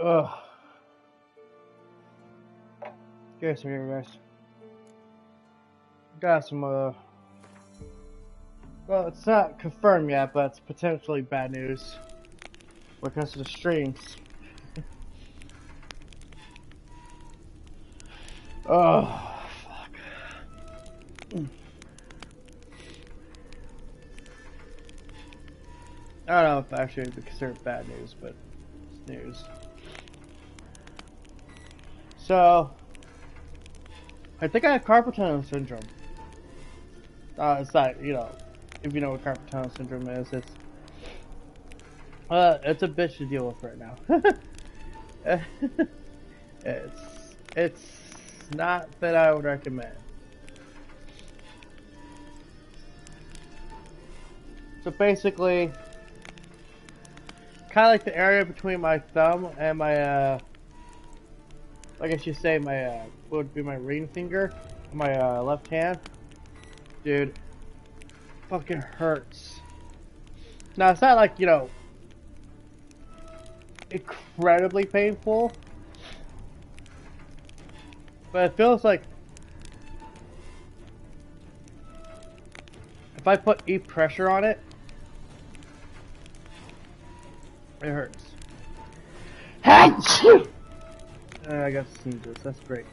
Ugh. Okay, so here, guys. Got some, well, it's not confirmed yet, but it's potentially bad news when it comes to the streams. Oh, fuck. I don't know if actually it would be considered bad news, but it's news. So, I think I have carpal tunnel syndrome. It's not, if you know what carpal tunnel syndrome is, it's a bitch to deal with right now. it's not that I would recommend. So basically, kind of like the area between my thumb and my, I guess you say my, what would be my ring finger, my left hand, dude, fucking hurts. Now it's not like, incredibly painful, but it feels like if I put any pressure on it, it hurts. I got sneezes. That's great.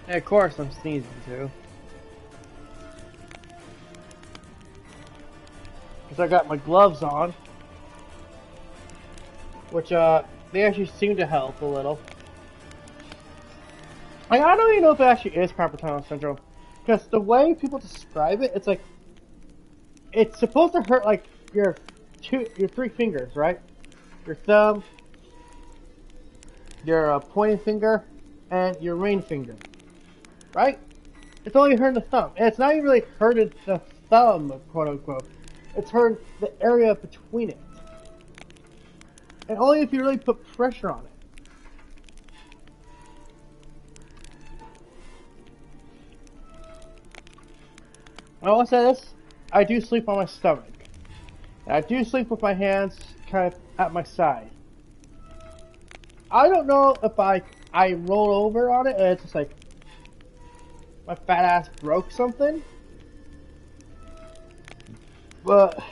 And of course, I'm sneezing too. Because I got my gloves on. Which, they actually seem to help a little. Like, I don't even know if it actually is carpal tunnel syndrome. Because the way people describe it, it's like, it's supposed to hurt like your three fingers, right? Your thumb, your pointing finger, and your ring finger. Right? It's only hurting the thumb. And it's not even really hurting the thumb, quote unquote. It's hurting the area between it. And only if you really put pressure on it. I will say this, I do sleep on my stomach. And I do sleep with my hands kind of at my side. I don't know if I roll over on it and it's just like my fat ass broke something. But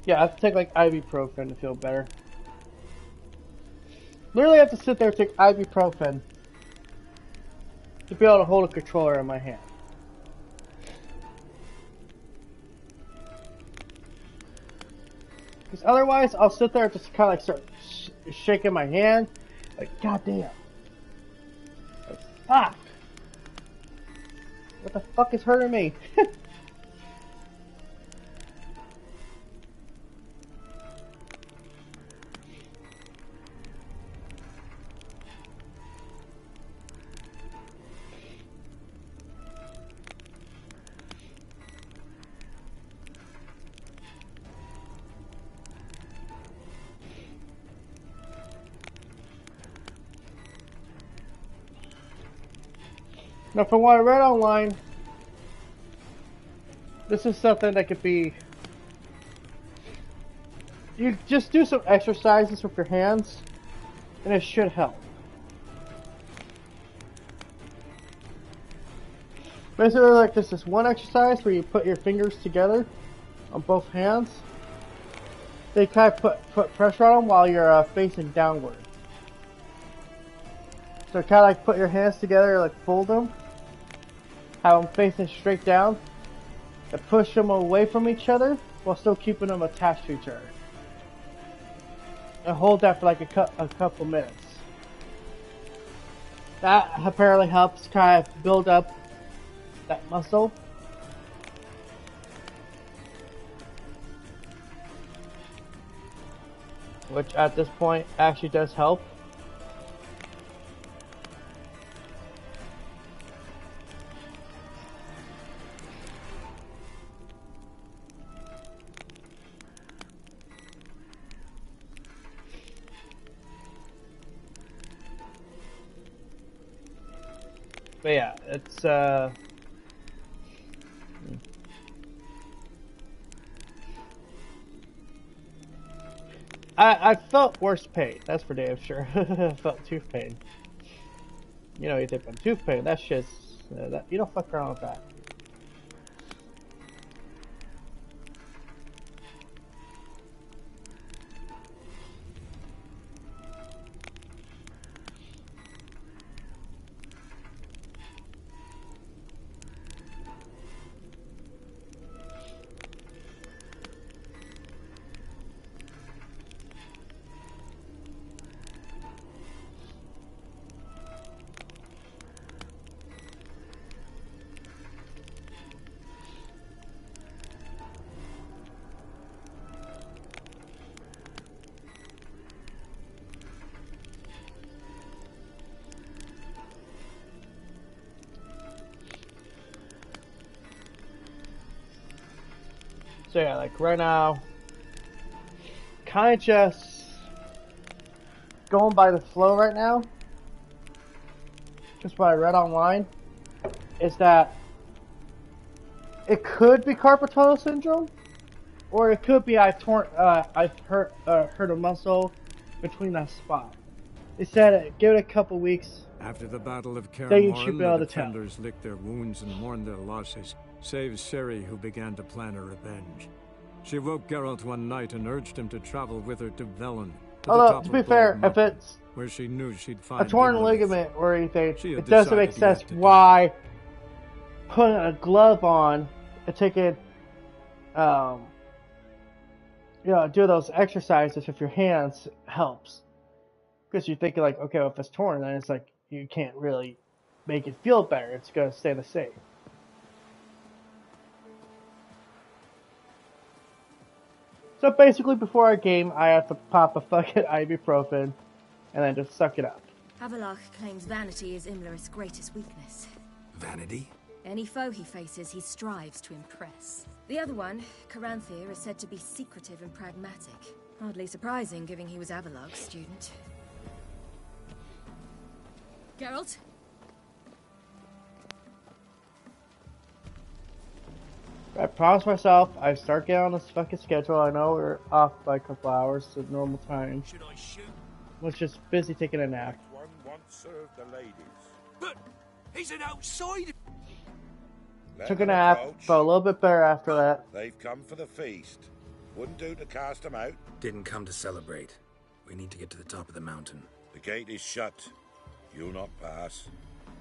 yeah, I have to take like ibuprofen to feel better. Literally have to sit there and take ibuprofen to be able to hold a controller in my hand. Because otherwise, I'll sit there and just kind of like start shaking my hand. Like, goddamn. Like, fuck. What the fuck is hurting me? Now, from what I read online, this is something that could be... You just do some exercises with your hands, and it should help. Basically, like this one exercise where you put your fingers together on both hands. They kind of put pressure on them while you're facing downward. So kind of like put your hands together, like fold them. Have them facing straight down. And push them away from each other while still keeping them attached to each other. And hold that for like a couple minutes. That apparently helps kind of build up that muscle. Which at this point actually does help. But yeah, it's I felt worse pain, that's for damn sure. I felt tooth pain. You know, you think about tooth pain, that's just that you don't fuck around with that. So yeah, like right now, kind of just going by the flow right now. Just what I read online is that it could be carpal tunnel syndrome, or it could be I've hurt a muscle between that spot. They said give it a couple weeks. After the Battle of Then you should Kaer be able the to tell. defenders licked their wounds and mourned their losses, save Ciri, who began to plan her revenge. She woke Geralt one night and urged him to travel with her to Velen, to the Although, top to of be Bald fair, if Mountain, it's where she knew she'd a find torn Ignatith. ligament or anything, She had it doesn't make decided sense yet to why putting a glove on and taking, do those exercises with your hands helps. Because you're thinking like, okay, well, if it's torn, then it's like you can't really make it feel better. It's gonna stay the same. So basically, before our game, I have to pop a fucking ibuprofen and then just suck it up. Avallac'h claims vanity is Imlerith's greatest weakness. Vanity? Any foe he faces, he strives to impress. The other one, Caranthir, is said to be secretive and pragmatic. Hardly surprising, given he was Avallac'h's student. Geralt? I promised myself I'd start getting on this fucking schedule. I know we're off by a couple hours to normal time. Should I shoot? Was just busy taking a nap. One once served the ladies. But he's an outsider. Let Took a them nap, approach. felt a little bit better after that. They've come for the feast. Wouldn't do to cast them out. Didn't come to celebrate. We need to get to the top of the mountain. The gate is shut. You'll not pass.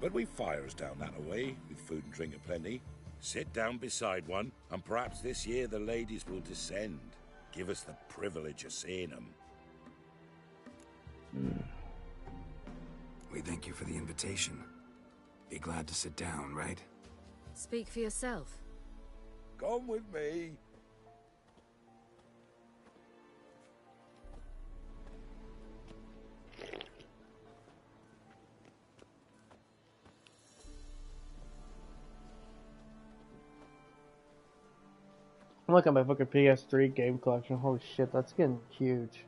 But we've fires down that away, with food and drink aplenty. Sit down beside one, and perhaps this year the ladies will descend. Give us the privilege of seeing them. We thank you for the invitation. Be glad to sit down, right? Speak for yourself. Come with me. I'm looking at my fucking PS3 game collection. Holy shit, that's getting huge.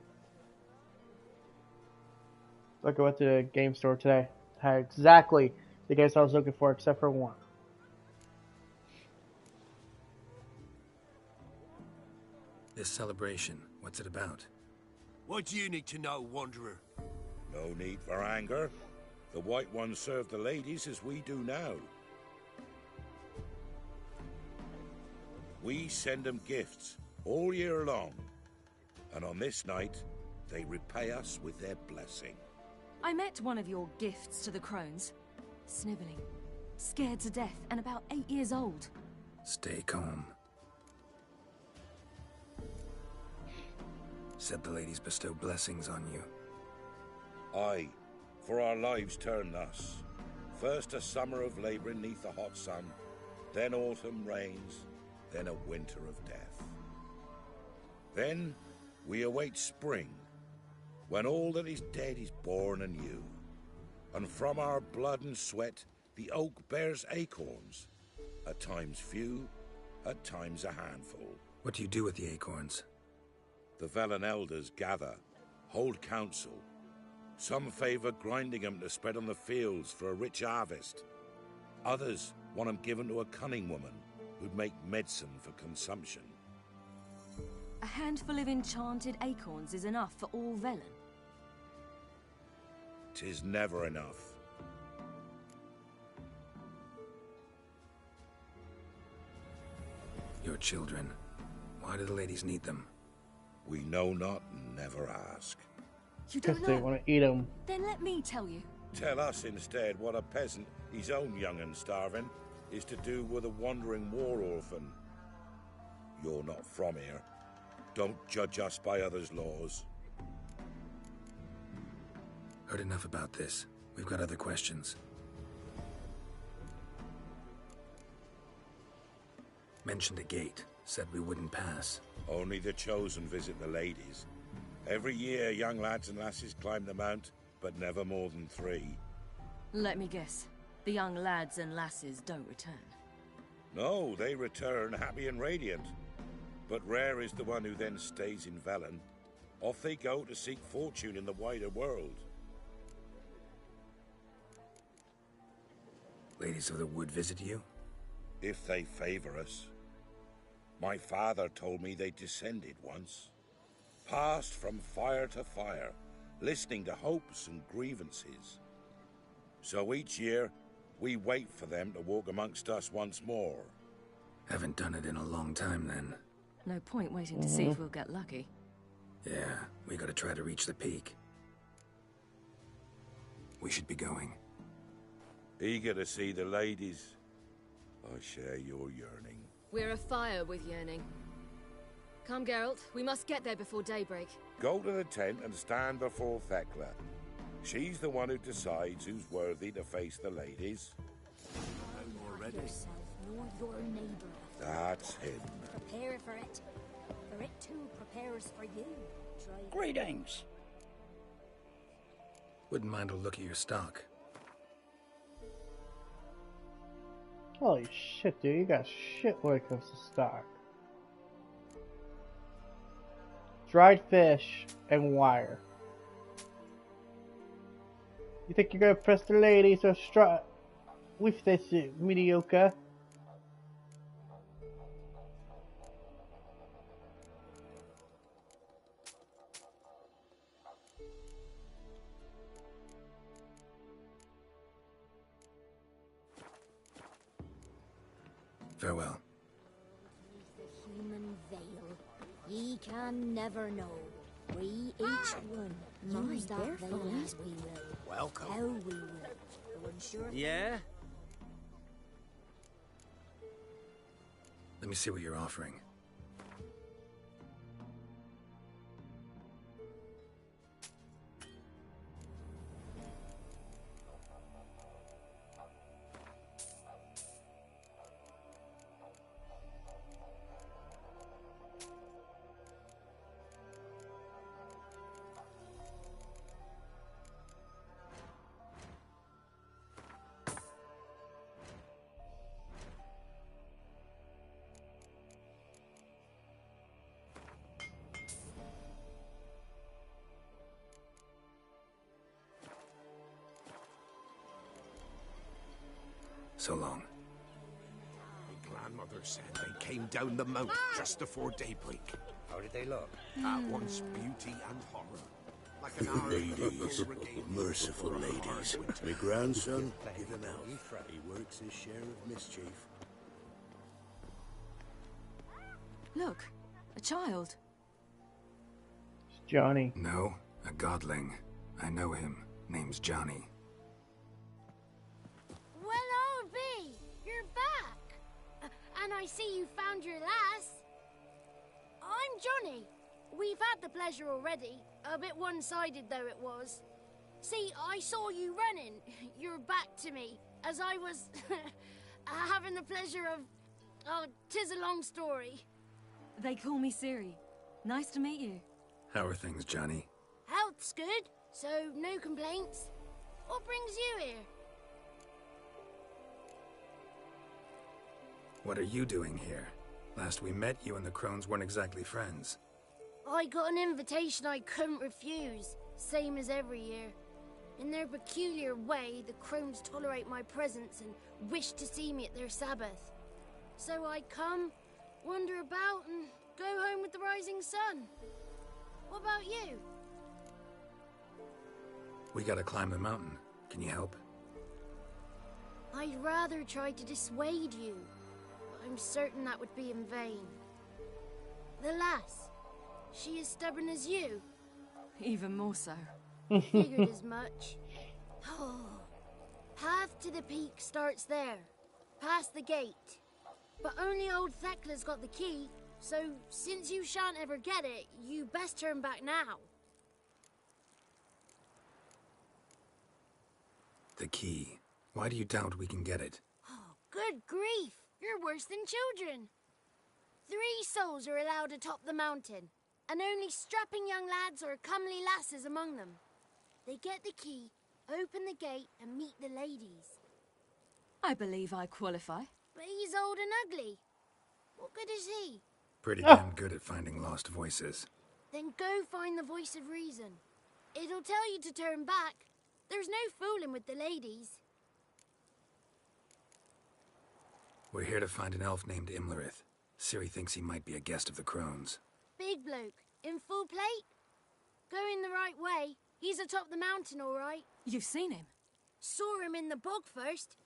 Look, I went to the game store today. Had exactly the games I was looking for, except for one. This celebration, what's it about? What do you need to know, Wanderer? No need for anger. The White Ones serve the ladies as we do now. We send them gifts all year long. And on this night, they repay us with their blessing. I met one of your gifts to the crones. Sniveling. Scared to death and about 8 years old. Stay calm. Said the ladies bestow blessings on you. Aye, for our lives turn thus. First a summer of labouring neath the hot sun, then autumn rains, then a winter of death. Then we await spring, when all that is dead is born anew, and from our blood and sweat the oak bears acorns, at times few, at times a handful. What do you do with the acorns? The Velen elders gather, hold council. Some favor grinding them to spread on the fields for a rich harvest. Others want them given to a cunning woman who'd make medicine for consumption. A handful of enchanted acorns is enough for all Velen. 'Tis never enough. Your children. Why do the ladies need them? We know not and never ask. You Because don't they know? want to eat them. Then let me tell you. Tell us instead what a peasant, his own young and starving, is to do with a wandering war orphan. You're not from here. Don't judge us by others' laws. Heard enough about this. We've got other questions. Mentioned a gate. Said we wouldn't pass. Only the chosen visit the ladies. Every year, young lads and lasses climb the mount, but never more than 3. Let me guess. The young lads and lasses don't return. No, they return happy and radiant. But rare is the one who then stays in Velen. Off they go to seek fortune in the wider world. Ladies of the Wood visit you? If they favor us. My father told me they descended once. Passed from fire to fire, listening to hopes and grievances. So each year, we wait for them to walk amongst us once more. Haven't done it in a long time then. No point waiting to see if we'll get lucky. Yeah, we gotta try to reach the peak. We should be going. Eager to see the ladies. I share your yearning. We're afire with yearning. Come, Geralt. We must get there before daybreak. Go to the tent and stand before Thekla. She's the one who decides who's worthy to face the ladies. Already. Yourself nor your neighbor. That's him. Prepare for it. For it too prepares for you. Try. Greetings. Wouldn't mind a look at your stock. Holy shit, dude. You got shit when it comes to stock. Dried fish and wire. You think you're gonna press the ladies or strut with this mediocre? Farewell. The human veil. Ye can never know. We each one use that veil as we will. Welcome. How we will. To ensure Yeah? Let me see what you're offering. So long. My grandmother said they came down the mountain just before daybreak. How did they look? At once beauty and horror. Like an hour Ladies, merciful ladies. My grandson, give him out. He works his share of mischief. Look, a child. It's Johnny. No, a godling. I know him. Name's Johnny. Well, I'll be. You're back. And I see you found your lass. I'm Johnny. We've had the pleasure already. A bit one-sided though it was. See, I saw you running. Your back to me. As I was having the pleasure of... Oh, 'tis a long story. They call me Ciri. Nice to meet you. How are things, Johnny? Health's good, so no complaints. What brings you here? What are you doing here? Last we met, you and the Crones weren't exactly friends. I got an invitation I couldn't refuse, same as every year. In their peculiar way, the Crones tolerate my presence and wish to see me at their Sabbath. So I come, wander about, and go home with the rising sun. What about you? We gotta climb the mountain. Can you help? I'd rather try to dissuade you, but I'm certain that would be in vain. The lass, she as stubborn as you? Even more so. Figured as much. Oh, path to the peak starts there, past the gate. But only old Thekla's got the key, so since you shan't ever get it, you best turn back now. The key. Why do you doubt we can get it? Oh, good grief! You're worse than children. 3 souls are allowed atop the mountain, and only strapping young lads or comely lasses among them. They get the key, open the gate, and meet the ladies. I believe I qualify. But he's old and ugly. What good is he? Pretty damn good at finding lost voices. Then go find the voice of reason. It'll tell you to turn back. There's no fooling with the ladies. We're here to find an elf named Imlerith. Ciri thinks he might be a guest of the Crones. Big bloke, in full plate? Going the right way. He's atop the mountain, all right. You've seen him? Saw him in the bog first.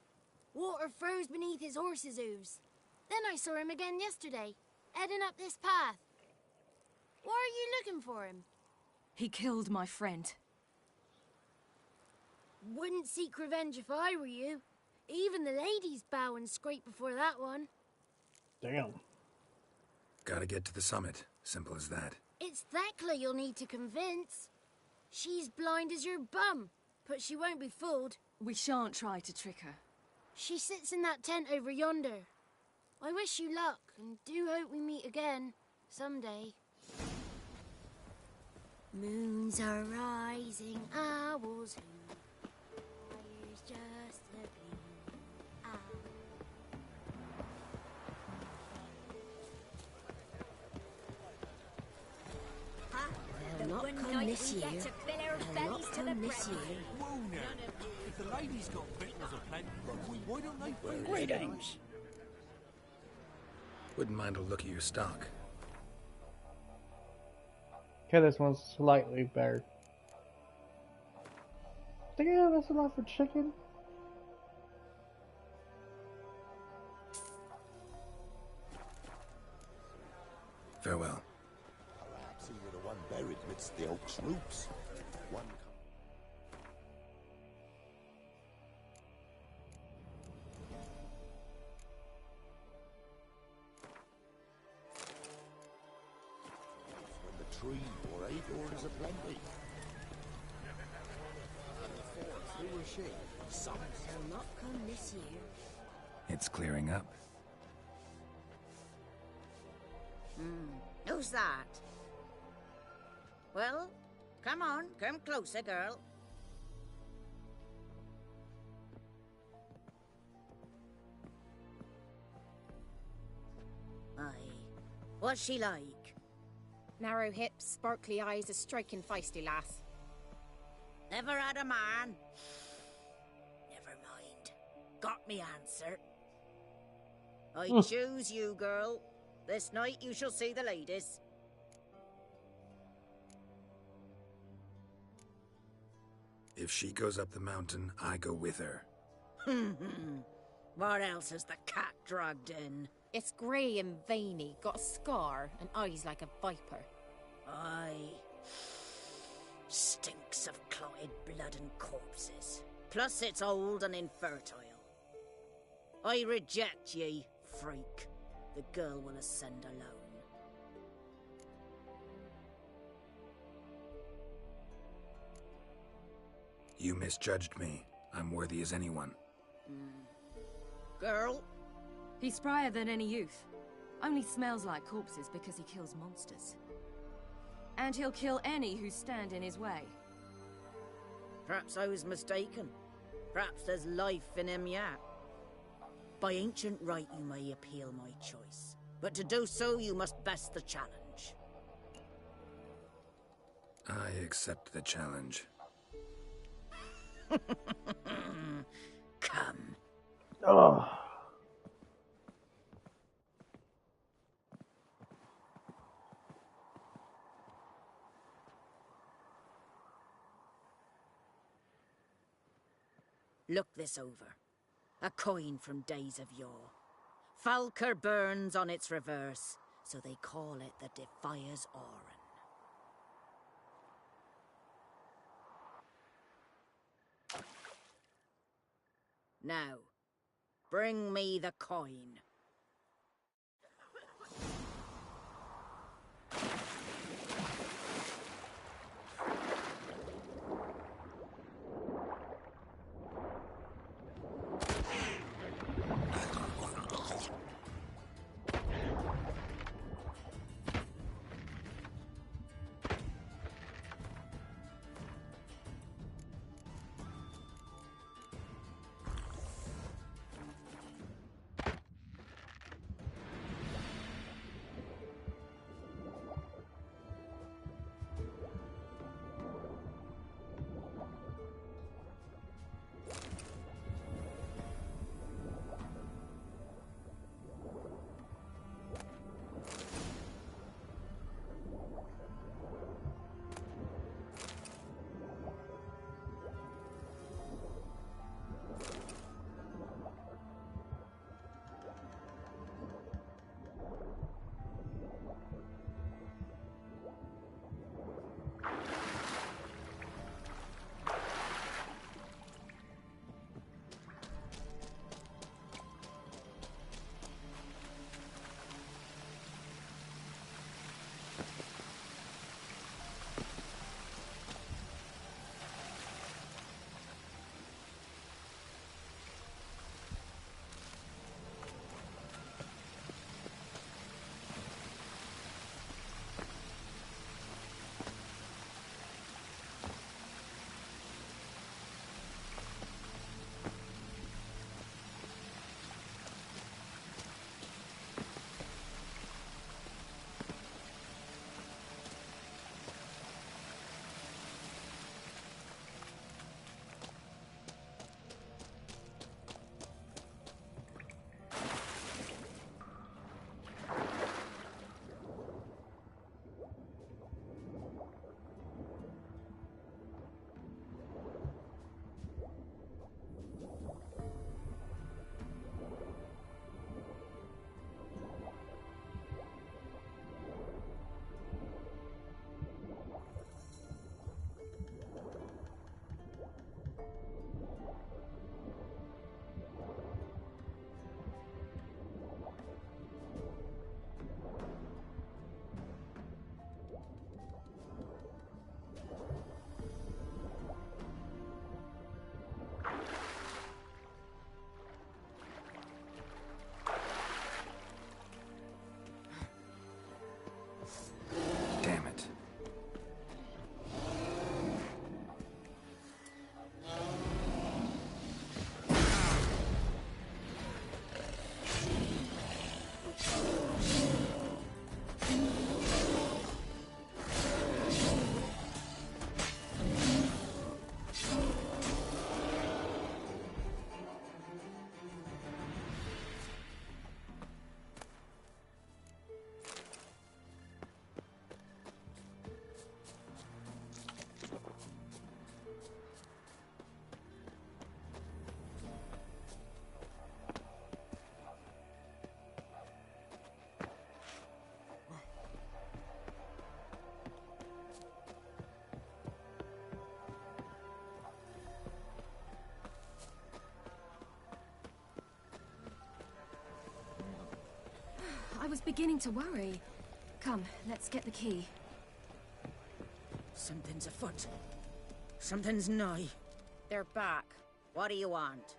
Water froze beneath his horse's hooves. Then I saw him again yesterday, heading up this path. Why are you looking for him? He killed my friend. Wouldn't seek revenge if I were you. Even the ladies bow and scrape before that one. Damn. Gotta get to the summit. Simple as that. It's Thekla you'll need to convince. She's blind as your bum, but she won't be fooled. We shan't try to trick her. She sits in that tent over yonder. I wish you luck, and do hope we meet again, someday. Moons are rising, owls hoo. Fire's just a gleam. They'll not come this year. They'll not come this year. If the ladies got victuals aplenty, why don't they feed us? Greetings. Wouldn't mind a look at your stock. Okay, this one's slightly better. Damn, that's a lot for chicken. Farewell. Perhaps he were the one buried midst the oak troops. One when the tree or 8 orders aplenty. And the 4th, who was she? Some. They'll not come this year. It's clearing up. Who's that? Well, come on, come closer, girl. Aye. What's she like? Narrow hips, sparkly eyes, a striking feisty lass. Never had a man? Never mind. Got me answer. I choose you, girl. This night you shall see the ladies. If she goes up the mountain, I go with her. What else has the cat dragged in? It's grey and veiny, got a scar, and eyes like a viper. Aye. Stinks of clotted blood and corpses. Plus it's old and infertile. I reject ye, freak. The girl will ascend alone. You misjudged me. I'm worthy as anyone. Girl, He's sprier than any youth. Only smells like corpses because he kills monsters. And he'll kill any who stand in his way. Perhaps I was mistaken. Perhaps there's life in him yet. By ancient right you may appeal my choice. But to do so you must best the challenge. I accept the challenge. Come. Oh. Look this over. A coin from days of yore. Falker burns on its reverse, so they call it the Defias Oran. Now, bring me the coin. I was beginning to worry. Come, let's get the key. Something's afoot. Something's nigh. They're back. What do you want?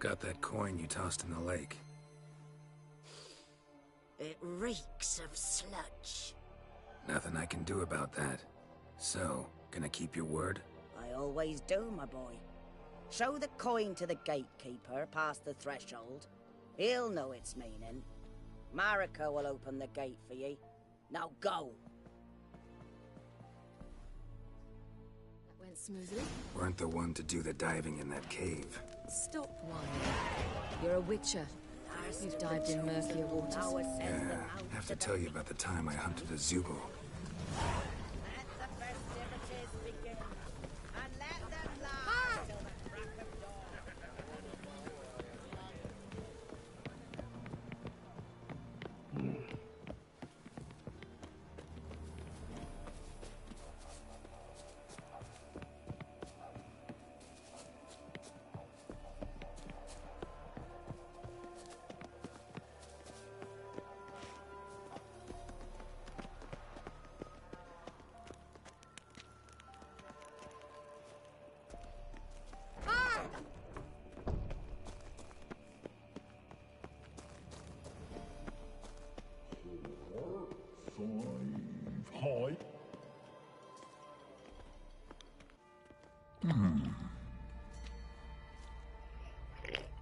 Got that coin you tossed in the lake. It reeks of sludge. Nothing I can do about that. So, gonna keep your word? I always do, my boy. Show the coin to the gatekeeper past the threshold. He'll know its meaning. Marika will open the gate for ye. Now go! That went smoothly. Weren't the one to do the diving in that cave. Stop whining. You're a witcher. You've dived in murkier waters. Yeah, I have to tell you about the time I hunted a Zoogle. Let the festivities begin, and let them last till the crack of dawn.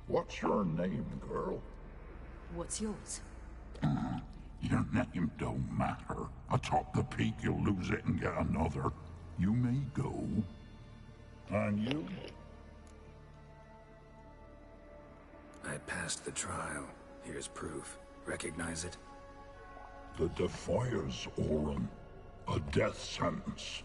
What's your name, girl? What's yours? Your name don't matter. Atop the peak, you'll lose it and get another. You may go. And you? I passed the trial. Here's proof. Recognize it? The Defier's Aurum. A death sentence.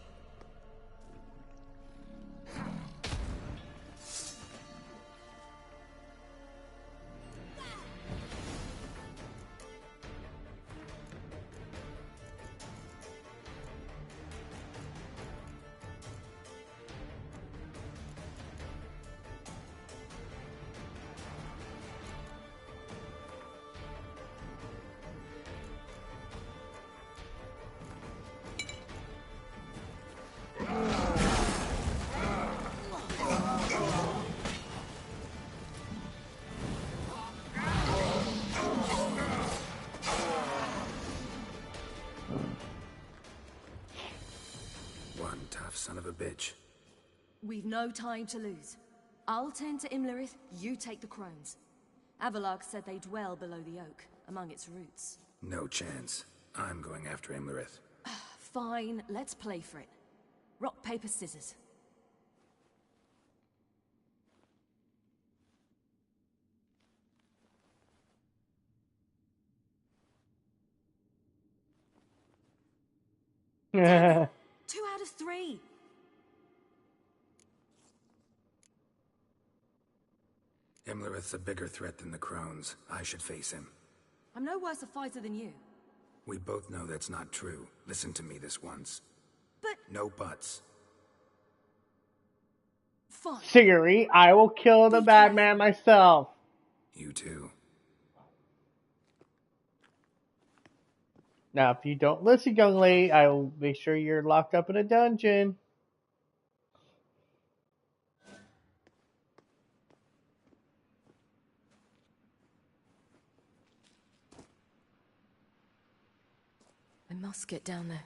Son of a bitch. We've no time to lose. I'll tend to Imlerith, you take the crones. Avalok said they dwell below the oak, among its roots. No chance. I'm going after Imlerith. Fine, let's play for it. Rock, paper, scissors. Yeah. 2 out of 3. Imlerith's a bigger threat than the crones. I should face him. I'm no worse a fighter than you. We both know that's not true. Listen to me this once. But... No buts. Fine. Siguri, I will kill the bad man myself. You too. Now, if you don't listen, young lady, I will make sure you're locked up in a dungeon. I must get down there.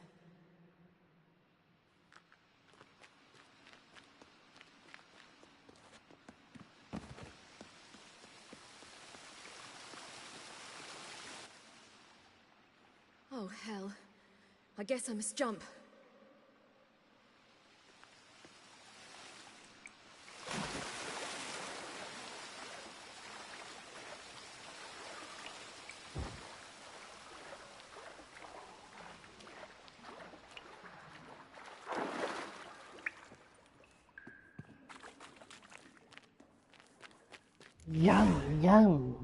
Oh, hell. I guess I must jump. Yum, yum.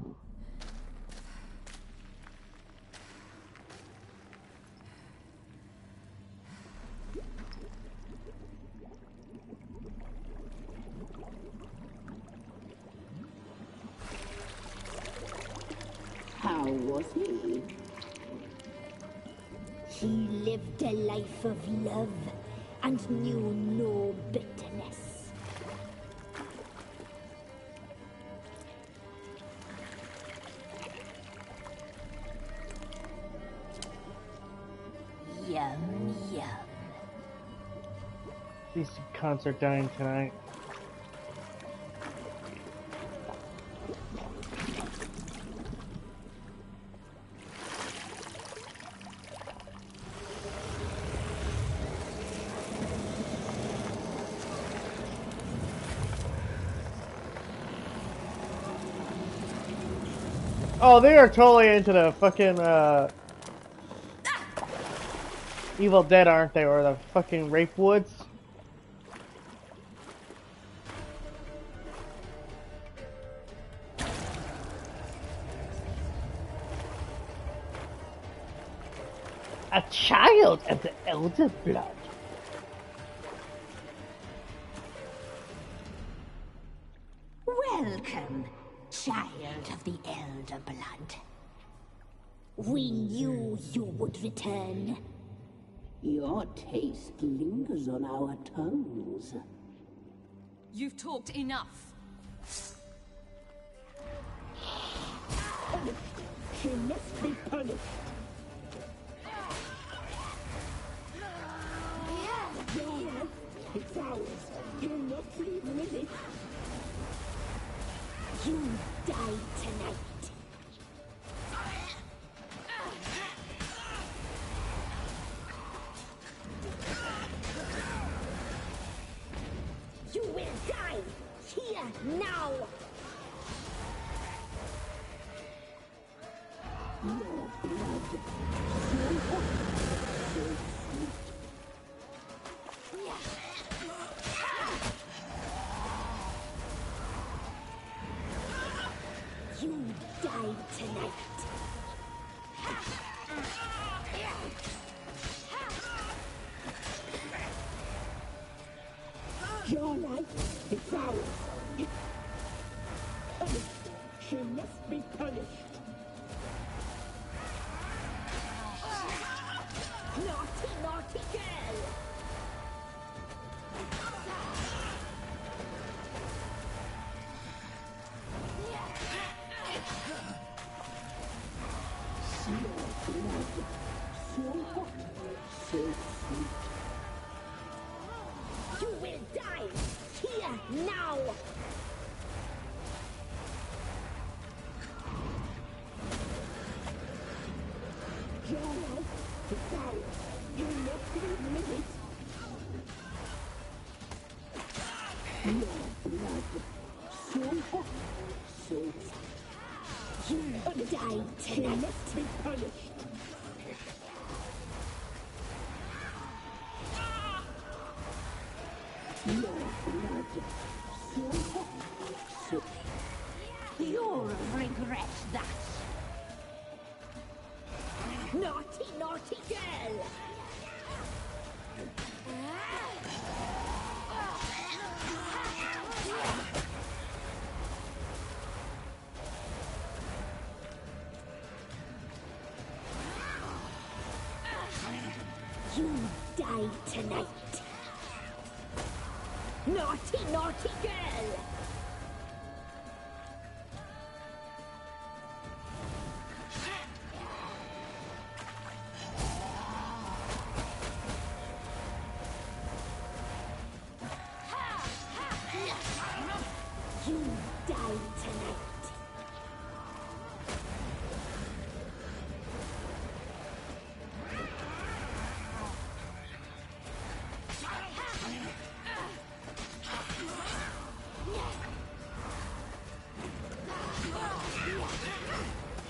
How was he? He lived a life of love and knew no bitterness. These cunts are dying tonight. Oh, they are totally into the fucking, Evil Dead, aren't they? Or the fucking Rape Woods? A child of the Elder Blood. Welcome, child of the Elder Blood. We knew you would return. Your taste lingers on our tongues. You've talked enough. She must be punished. It's ours. You'll not leave with it. You die tonight. You will die here now. Your blood, so hot, so sweet. You die tonight. Your life is ours. She must be punished. Naughty, naughty girl! Your blood, so hot, so sweet. You will die here now! Your life is ours. You must live it. Your blood, so hot, so sweet. You die She tonight. must be punished. Your blood, so hot, so You'll regret that. Naughty, naughty girl! You die tonight. Naughty, naughty girl! You die tonight.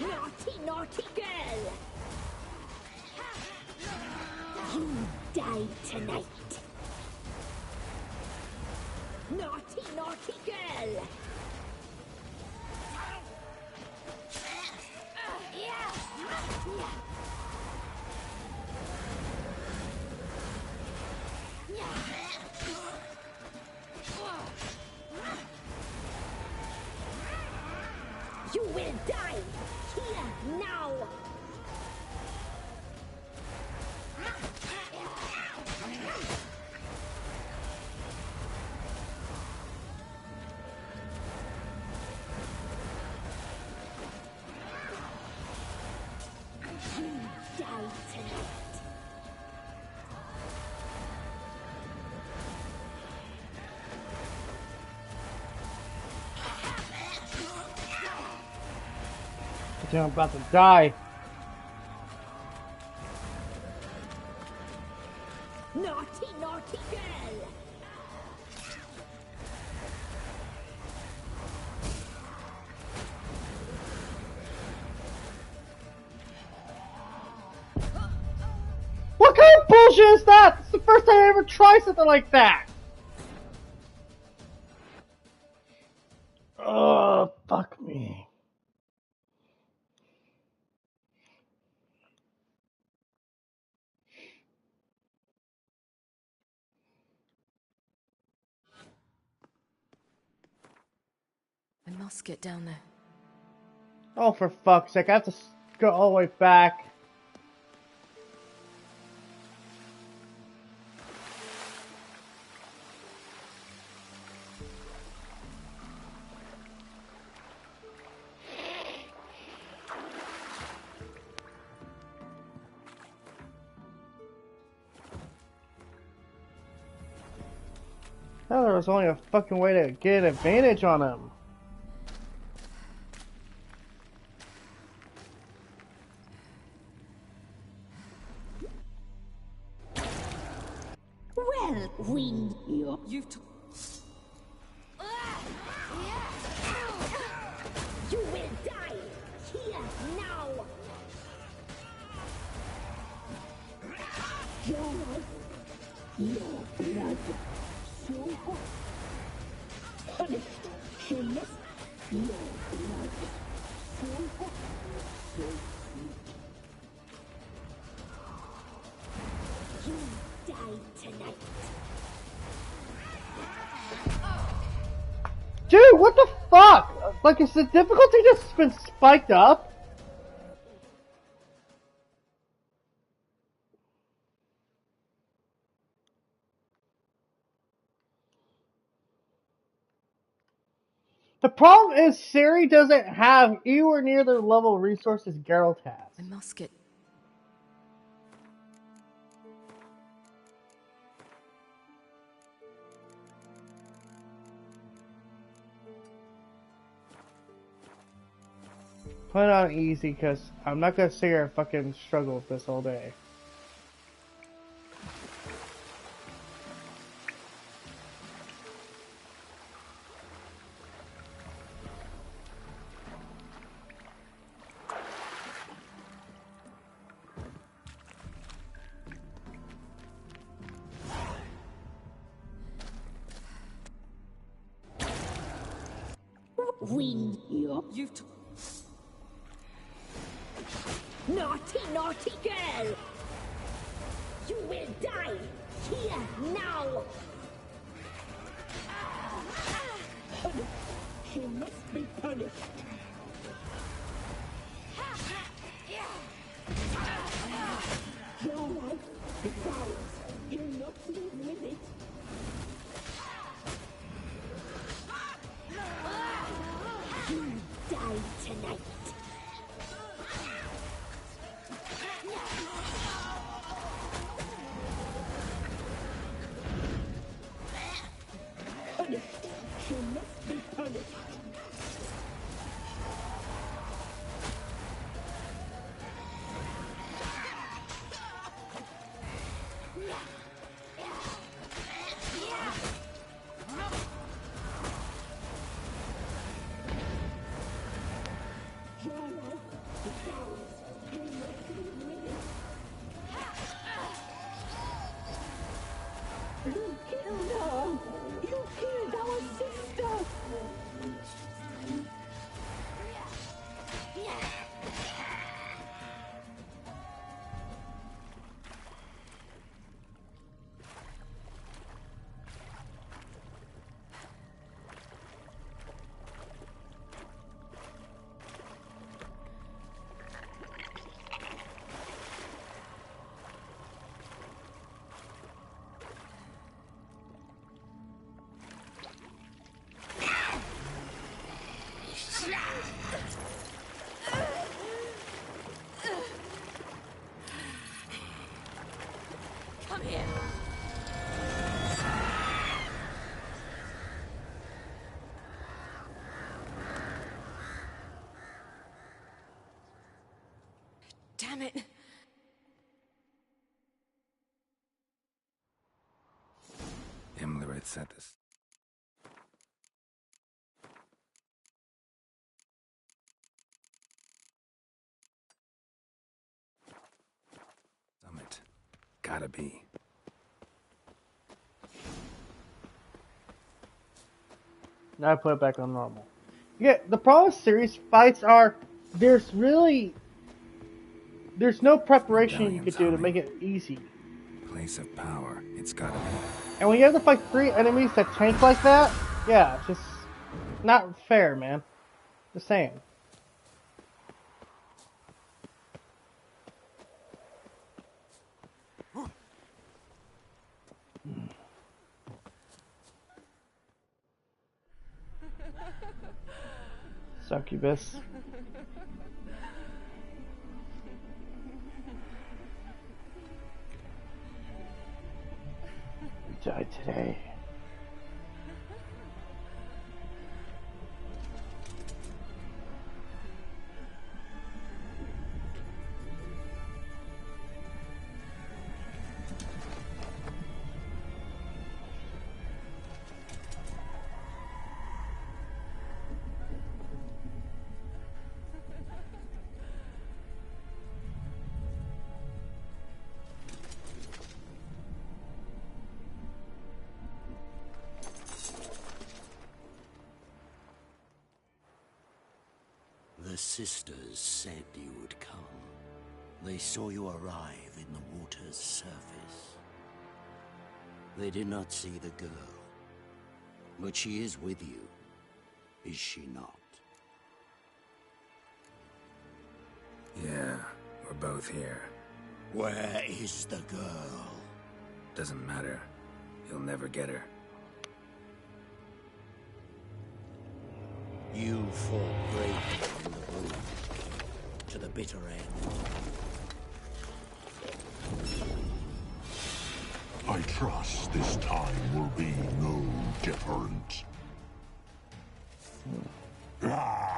Naughty, naughty girl! You die tonight. Naughty, naughty girl! You will die here now! You die tonight. Dude, I'm about to die. Naughty, naughty girl! What kind of bullshit is that? It's the first time I ever tried something like that. Oh, fuck me. I must get down there. Oh, for fuck's sake, I have to go all the way back. Oh, there was only a fucking way to get an advantage on him. Well, Queen, You've you will die here now. Your blood so hot. Punished, shameless. Your blood so hot, so sweet. You die tonight. Dude, what the fuck? Like, is the difficulty just been spiked up? The problem is Ciri doesn't have anywhere near the level of resources Geralt has. I must get... Put it on easy, because I'm not gonna sit here and fucking struggle with this all day. Queen, You've... Naughty, naughty girl! You will die here now! Punished. She must be punished. Your life is ours. You're not leave with it. You die tonight. Punished. She must be punished. Your life is ours. You're not leave with it. You killed her! You killed our sister! Come here. Damn it. Imlerith said this. Summit. Gotta be. Now I put it back on normal. Yeah, the problem with series fights are there's no preparation you could do to make it easy. Place of power. It's gotta be. And when you have to fight 3 enemies that tank like that, yeah, it's just not fair, man. Just saying. Succubus. You died today. The sisters said you would come. They saw you arrive in the water's surface. They did not see the girl. But she is with you, is she not? Yeah, we're both here. Where is the girl? Doesn't matter. You'll never get her. You fought bravely in the room, to the bitter end. I trust this time will be no different. Ah!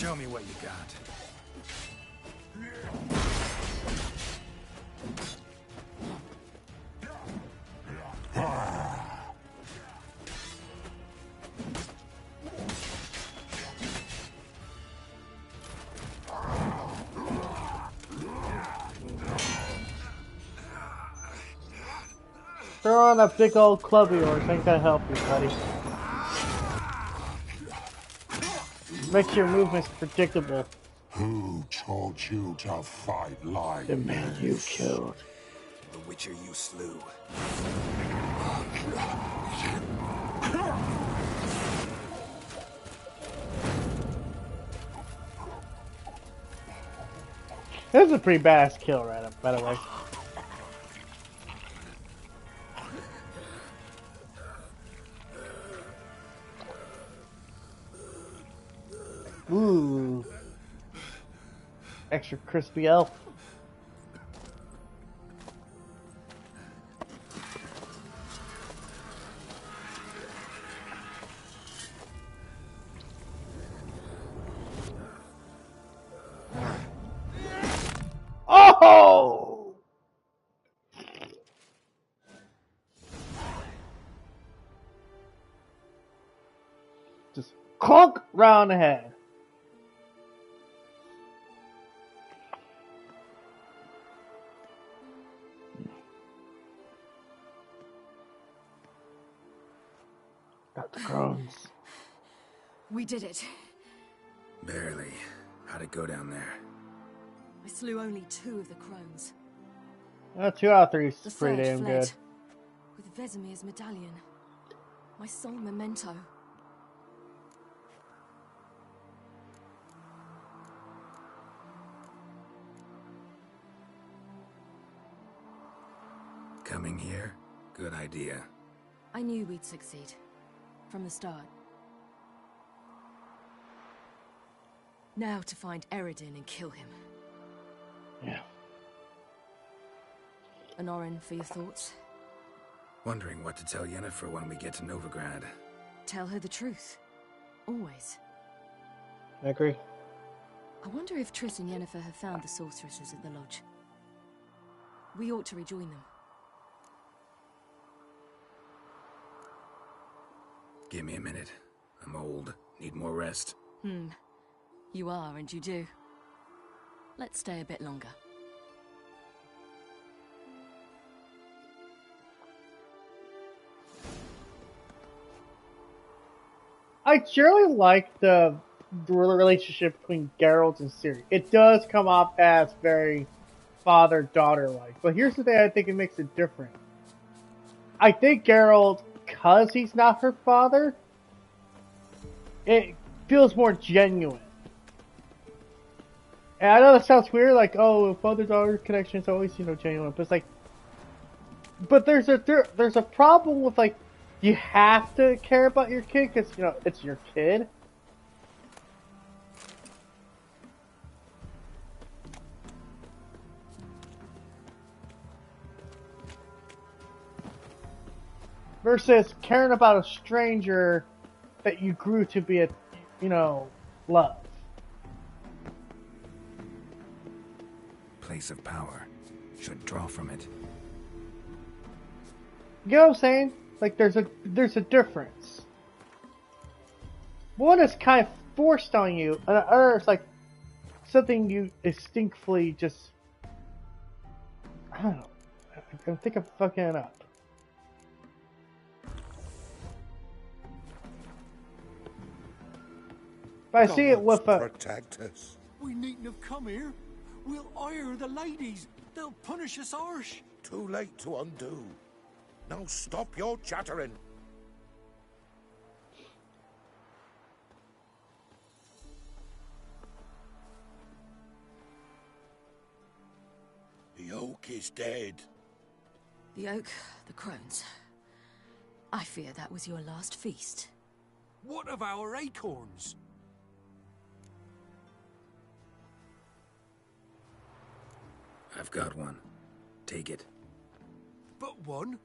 Show me what you got. Throw on that big old club of yours. Ain't gonna help you, buddy. Makes your movements predictable. Who told you to fight like the man you killed? The Witcher you slew. This is a pretty badass kill, right up, by the way. Ooh. Extra crispy elf. Oh! Just clunk round the head. Got the crones. We did it. Barely. How'd it go down there? I slew only 2 of the crones. 2 out of 3 is The pretty third damn fled good. with Vesemir's medallion. My sole memento. Coming here? Good idea. I knew we'd succeed. From the start. Now to find Eredin and kill him. Yeah. Honorin, for your thoughts? Wondering what to tell Yennefer when we get to Novigrad. Tell her the truth. Always. I agree. I wonder if Triss and Yennefer have found the sorceresses at the lodge. We ought to rejoin them. Give me a minute. I'm old. Need more rest. You are, and you do. Let's stay a bit longer. I generally like the relationship between Geralt and Ciri. It does come off as very father-daughter-like. But here's the thing I think it makes it different. I think Geralt, because he's not her father, it feels more genuine. And I know that sounds weird, like, oh, father-daughter connection is always, genuine. But it's like, but there's a problem with, like, you have to care about your kid because, it's your kid. Versus caring about a stranger that you grew to be love. Place of power. Should draw from it. You know what I'm saying? Like, there's a difference. One is kind of forced on you, and the other is like something you instinctively just, I don't know. I think I'm fucking it up. But I see it with protect us. We needn't have come here. We'll ire the ladies. They'll punish us harsh. Too late to undo. Now stop your chattering. The oak is dead. The oak, the crones. I fear that was your last feast. What of our acorns? I've got one. Take it. But one?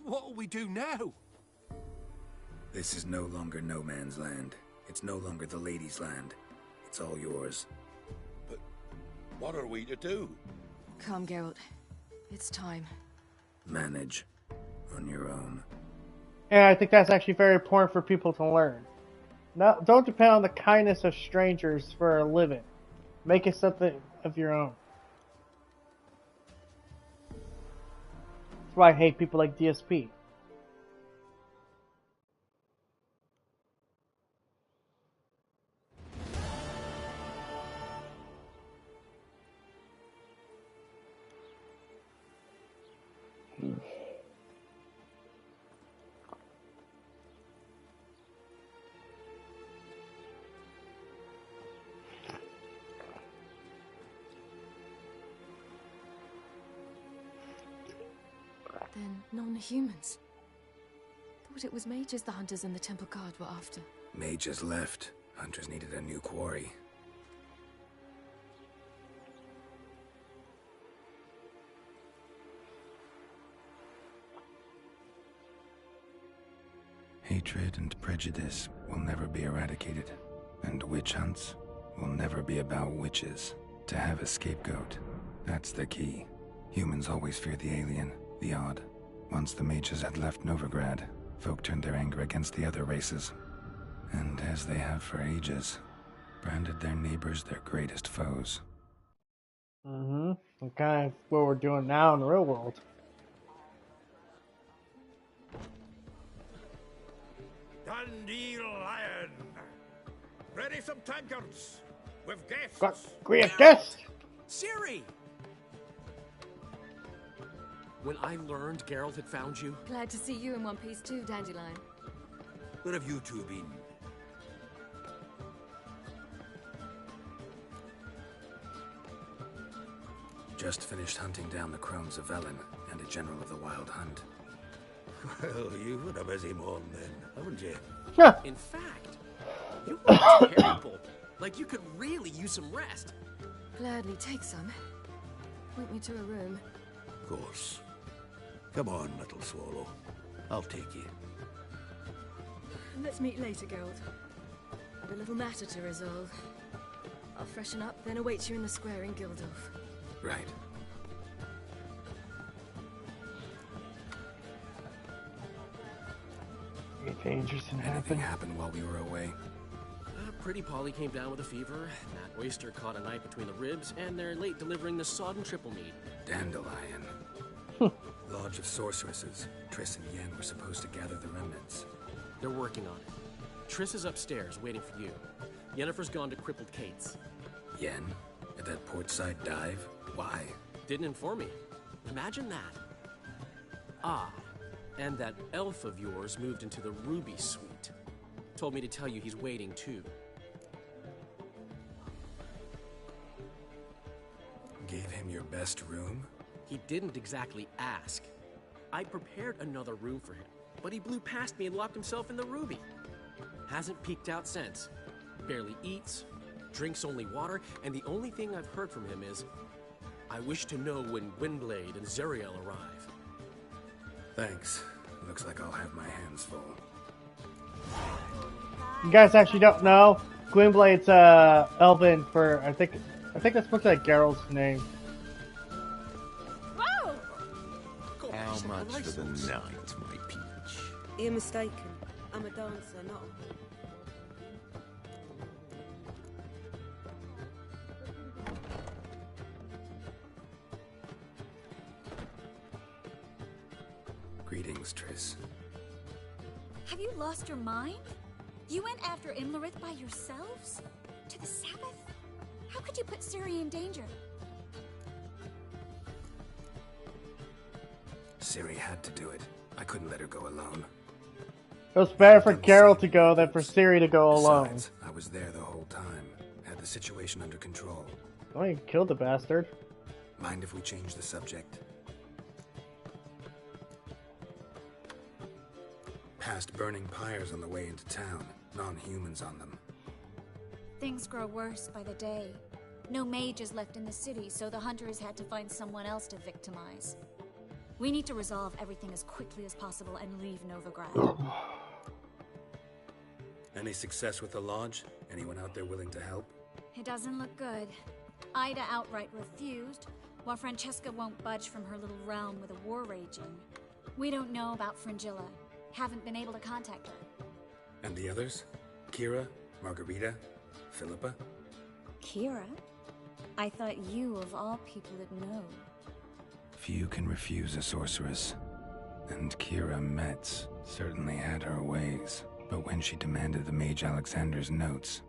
What'll we do now? This is no longer no man's land. It's no longer the lady's land. It's all yours. But what are we to do? Come, Geralt. It's time. Manage on your own. And I think that's actually very important for people to learn. No, don't depend on the kindness of strangers for a living. Make it something of your own. That's why I hate people like DSP. Then non-humans. Thought it was mages the hunters and the temple guard were after. Mages left. Hunters needed a new quarry. Hatred and prejudice will never be eradicated, and witch hunts will never be about witches. To have a scapegoat, that's the key. Humans always fear the alien, the odd. Once the mages had left Novigrad, folk turned their anger against the other races. And as they have for ages, branded their neighbors their greatest foes. Mm-hmm. And kind of what we're doing now in the real world. Dandelion! Ready some tankards! With guests! Got great guests! Ciri! When I learned Geralt had found you... Glad to see you in one piece too, Dandelion. Where have you two been? Just finished hunting down the crones of Velen and a general of the Wild Hunt. Well, you've had a busy morning then, haven't you? In fact, you look terrible. Like you could really use some rest. Gladly take some. Point me to a room. Of course. Come on, little swallow. I'll take you. Let's meet later, Geralt. I've a little matter to resolve. I'll freshen up, then await you in the square in Gildorf. Right. Dangerous and Anything happened while we were away? Pretty Polly came down with a fever. That oyster caught a knife between the ribs, and they're late delivering the sodden triple mead. Dandelion. Lodge of Sorceresses. Triss and Yen were supposed to gather the remnants. They're working on it. Triss is upstairs, waiting for you. Yennefer's gone to Crippled Kate's. Yen? At that portside dive? Why? Didn't inform me. Imagine that. Ah, and that elf of yours moved into the Ruby Suite. Told me to tell you he's waiting too. Gave him your best room? He didn't exactly ask. I prepared another room for him, but he blew past me and locked himself in the Ruby. Hasn't peeked out since. Barely eats, drinks only water, and the only thing I've heard from him is, I wish to know when Gwynblade and Zariel arrive. Thanks. Looks like I'll have my hands full. You guys actually don't know? Gwynblade's Elven for I think that's supposed to be Geralt's name. Whoa! How much for the night, my peach? You're mistaken. I'm a dancer, not Greetings, Triss. Have you lost your mind? You went after Imlerith by yourselves? To the Sabbath? How could you put Ciri in danger? Ciri had to do it. I couldn't let her go alone. It was better for Geralt to go than for Ciri to go alone. Besides, I was there the whole time. Had the situation under control. Oh, you killed the bastard. Mind if we change the subject? Past burning pyres on the way into town. Non-humans on them. Things grow worse by the day. No mages left in the city, so the hunters had to find someone else to victimize. We need to resolve everything as quickly as possible and leave Novigrad. Any success with the lodge? Anyone out there willing to help? It doesn't look good. Ida outright refused, while Francesca won't budge from her little realm with a war raging. We don't know about Fringilla. Haven't been able to contact her. And the others? Kira? Margarita? Philippa? Kira? I thought you, of all people, would know. Few can refuse a sorceress. And Kira Metz certainly had her ways. But when she demanded the Mage Alexander's notes,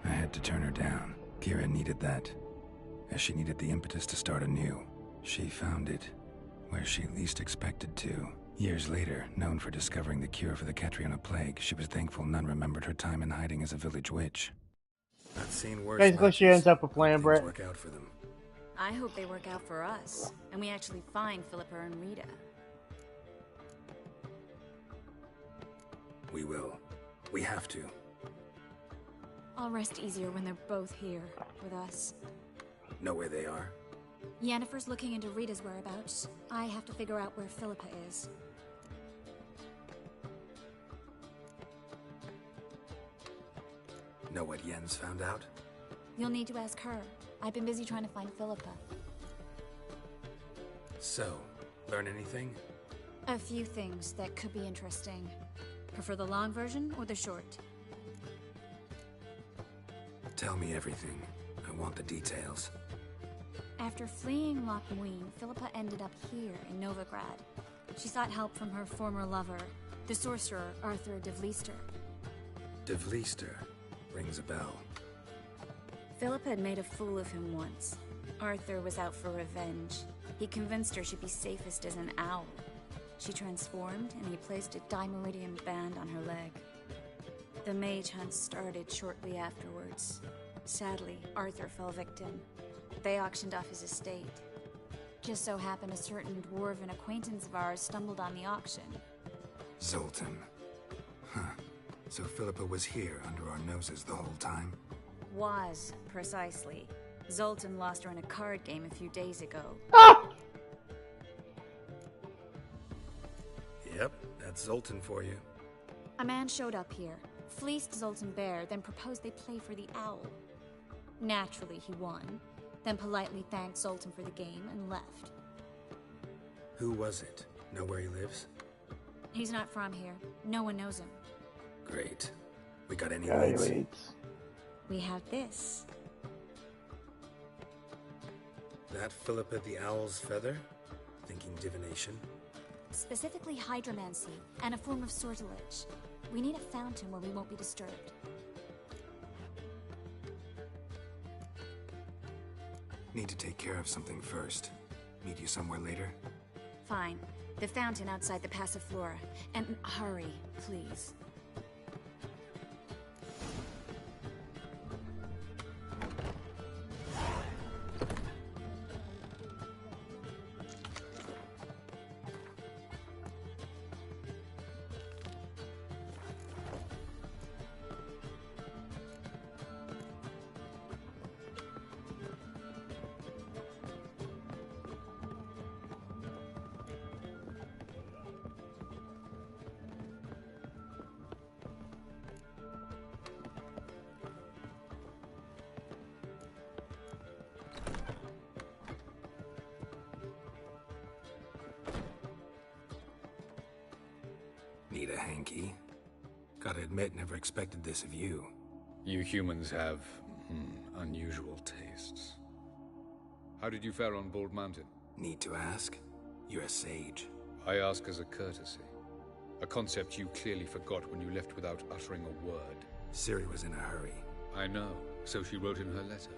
I had to turn her down. Kira needed that, as she needed the impetus to start anew. She found it where she least expected to. Years later, known for discovering the cure for the Catriona plague, she was thankful none remembered her time in hiding as a village witch. I've seen worse. Basically, she ends up with Lambert. Work out for them. I hope they work out for us, and we actually find Philippa and Rita. We will. We have to. I'll rest easier when they're both here with us. Know where they are? Yennefer's looking into Rita's whereabouts. I have to figure out where Philippa is. Know what Yen's found out? You'll need to ask her. I've been busy trying to find Philippa. So, learn anything? A few things that could be interesting. Prefer the long version or the short? Tell me everything. I want the details. After fleeing Loch Muin, Philippa ended up here in Novigrad. She sought help from her former lover, the sorcerer Arthur de Vlister. De Vlister rings a bell. Philippa had made a fool of him once. Arthur was out for revenge. He convinced her she'd be safest as an owl. She transformed, and he placed a Dimeridium band on her leg. The mage hunt started shortly afterwards. Sadly, Arthur fell victim. They auctioned off his estate. Just so happened a certain dwarven acquaintance of ours stumbled on the auction. Zoltan. Huh. So Philippa was here under our noses the whole time? Was, precisely. Zoltan lost her in a card game a few days ago. Yep, that's Zoltan for you. A man showed up here, fleeced Zoltan bare, then proposed they play for the owl. Naturally, he won, then politely thanked Zoltan for the game and left. Who was it? Know where he lives? He's not from here. No one knows him. Great. We got any leads? We have this. That Philippa the Owl's feather? Thinking divination? Specifically hydromancy, and a form of sortilege. We need a fountain where we won't be disturbed. Need to take care of something first. Meet you somewhere later? Fine. The fountain outside the Passiflora. And hurry, please. Need a hanky? Gotta admit, never expected this of you. You humans have, unusual tastes. How did you fare on Bald Mountain? Need to ask? You're a sage. I ask as a courtesy. A concept you clearly forgot when you left without uttering a word. Ciri was in a hurry. I know, so she wrote in her letter.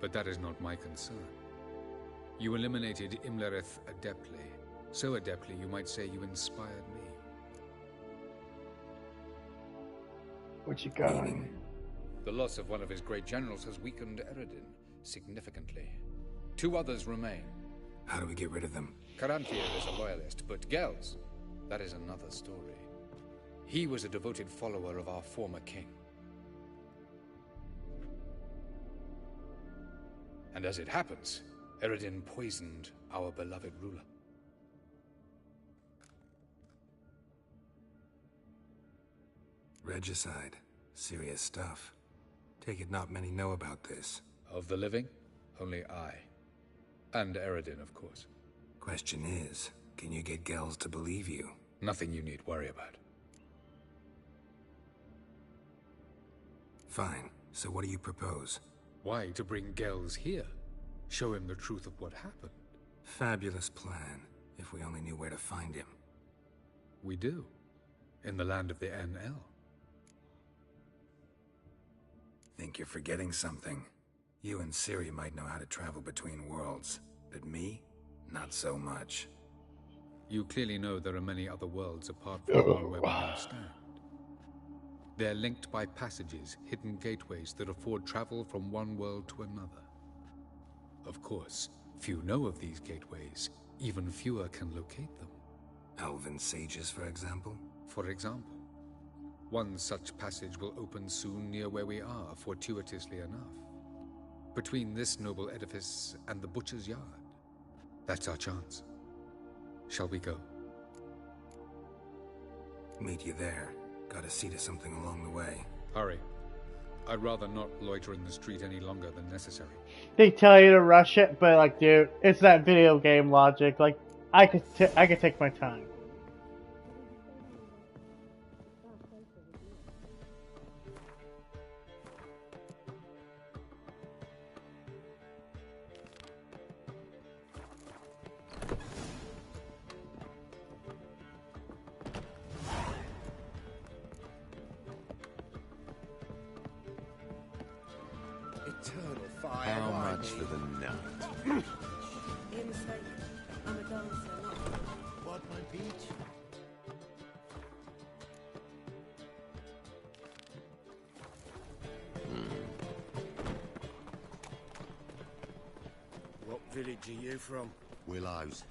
But that is not my concern. You eliminated Imlerith adeptly. So adeptly, you might say you inspired me. What you got on you? The loss of one of his great generals has weakened Eredin significantly. 2 others remain. How do we get rid of them? Caranthir is a loyalist, but Gels, that is another story. He was a devoted follower of our former king. And as it happens, Eredin poisoned our beloved ruler. Regicide. Serious stuff. Take it not many know about this. Of the living, only I. And Eredin, of course. Question is, can you get Gels to believe you? Nothing you need worry about. Fine. So what do you propose? Why, to bring Gels here. Show him the truth of what happened. Fabulous plan, if we only knew where to find him. We do. In the land of the NL. Think you're forgetting something. You and Ciri might know how to travel between worlds, but me? Not so much. You clearly know there are many other worlds apart from the one where we now stand. They're linked by passages, hidden gateways that afford travel from one world to another. Of course, few know of these gateways. Even fewer can locate them. Elven sages, for example? For example. One such passage will open soon near where we are, fortuitously enough. Between this noble edifice and the butcher's yard. That's our chance. Shall we go? Meet you there. Gotta see to something along the way. Hurry. I'd rather not loiter in the street any longer than necessary. They tell you to rush it, but like, dude, it's that video game logic. Like, I could take my time. How much for the night? You're mistaken. I'm a dancer, not What, my peach? What village are you from? Willows.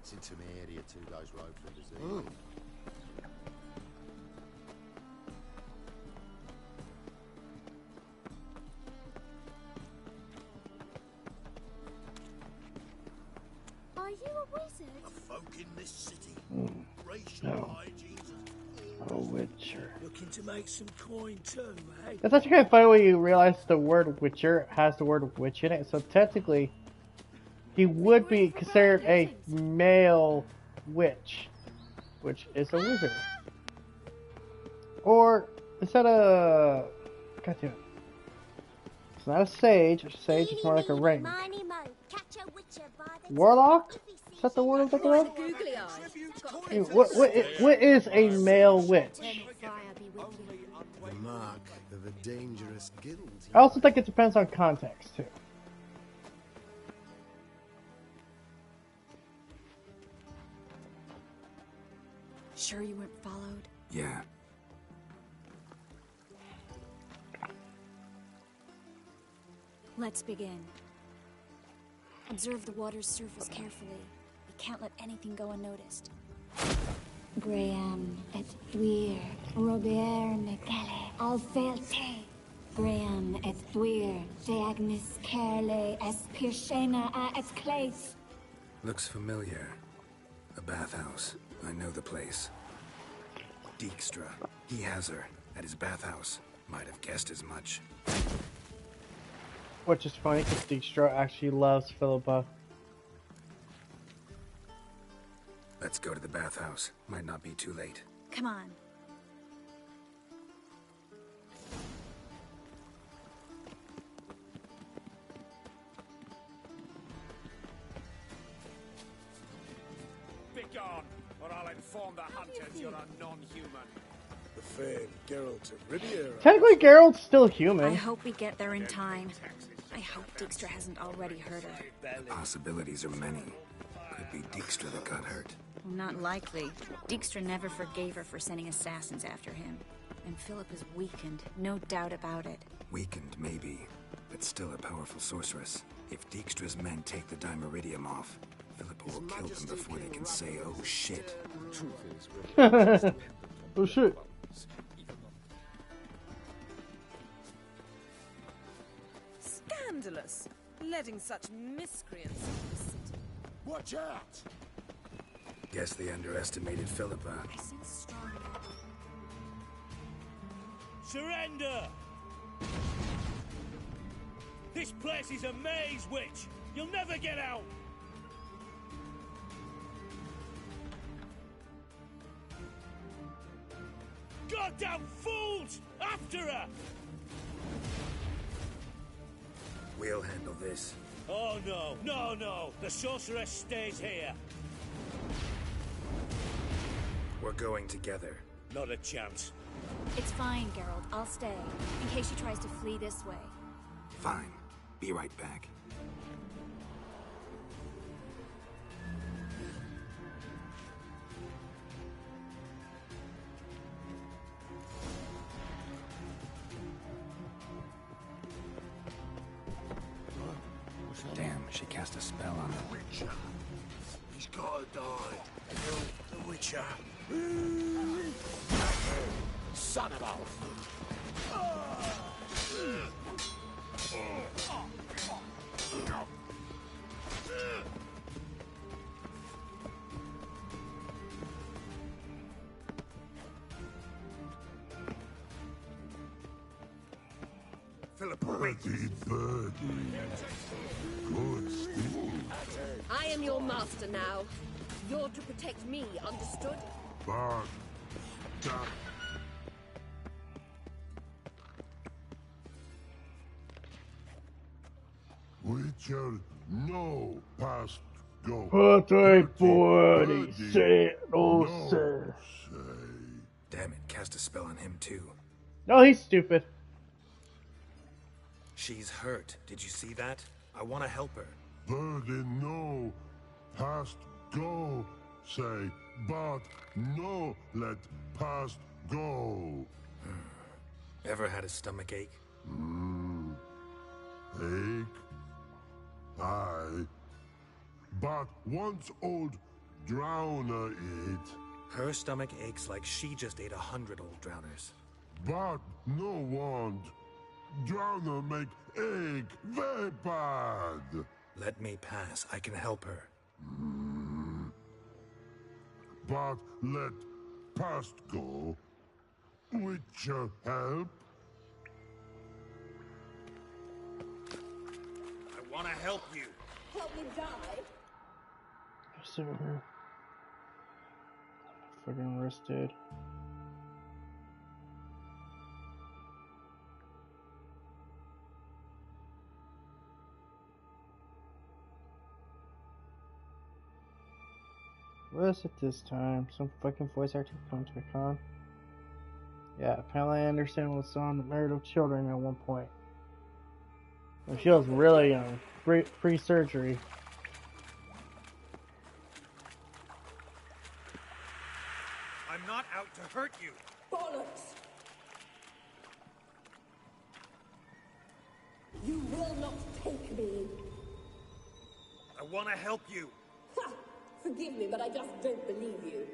It's into my area 2 days road from the sea. Are you a wizard? A folk in this city. Racial No. hygiene's A witcher. looking to make some coin too, eh? It's actually kind of funny when you realize the word witcher has the word witch in it. So technically, he would be considered a male witch, which is a wizard. Or is that a? God damn it! It's not a sage. A sage is more like a ring. Miny mo, catch a witcher by the Warlock? Is that the word I'm thinking of? Googly eyes. Hey, what is a male witch? The mark of a dangerous guild. I also think it depends on context too. Sure you weren't followed? Yeah. Let's begin. Observe the water's surface carefully. You can't let anything go unnoticed. Graham et thuir, Robert Mekele, Alfelte. Graham et thuir, Deagnis Kerle, es Pirshena a es Clace. Looks familiar. A bathhouse. I know the place. Dijkstra. He has her at his bathhouse. Might have guessed as much. Which is funny because Dijkstra actually loves Philippa. Let's go to the bathhouse. Might not be too late. Come on. Begone, or I'll inform the hunters you're a non-human. The famed Geralt of Rivia. Technically, Geralt's still human. I hope we get there in time. I hope Dijkstra hasn't already hurt her. The possibilities are many. Could be Dijkstra that got hurt. Not likely. Dijkstra never forgave her for sending assassins after him. And Philip is weakened, no doubt about it. Weakened, maybe, but still a powerful sorceress. If Dijkstra's men take the Dimeridium off, Philippa will kill them before they can say, oh shit. Oh shit. Scandalous. Letting such miscreants into the city. Watch out! Guess they underestimated Philippa. Surrender! This place is a maze, witch! You'll never get out! Goddamn fools! After her! We'll handle this. Oh no, no, no! The sorceress stays here! We're going together. Not a chance. It's fine, Geralt. I'll stay, in case she tries to flee this way. Fine. Be right back. Damn, she cast a spell on him. Witcher. He's gotta die. The Witcher. Son of a... Philip, wait! Birdie. Good Steve. I am your master now. You're to protect me, understood? But... that... Witcher, no past go. Pote Birdie, say no, sir. Damn it, cast a spell on him too. No, he's stupid. She's hurt. Did you see that? I want to help her. Birdie, no past go. Say, but no let past go. Ever had a stomach ache? Ache? Aye. But once old Drowner eat. Her stomach aches like she just ate 100 old drowners. But no want. Drowner make ache very bad. Let me pass. I can help her. But let past go. Witcher help. I want to help you. Help me die? Sit over here. Fucking wristed. What is it this time? Some fucking voice actor come to a con? Yeah, apparently I understand what's on the Married of Children at one point. When she was really young, pre-surgery. I'm not out to hurt you. Bollocks! You will not take me. I want to help you. Ha! Forgive me, but I just don't believe you.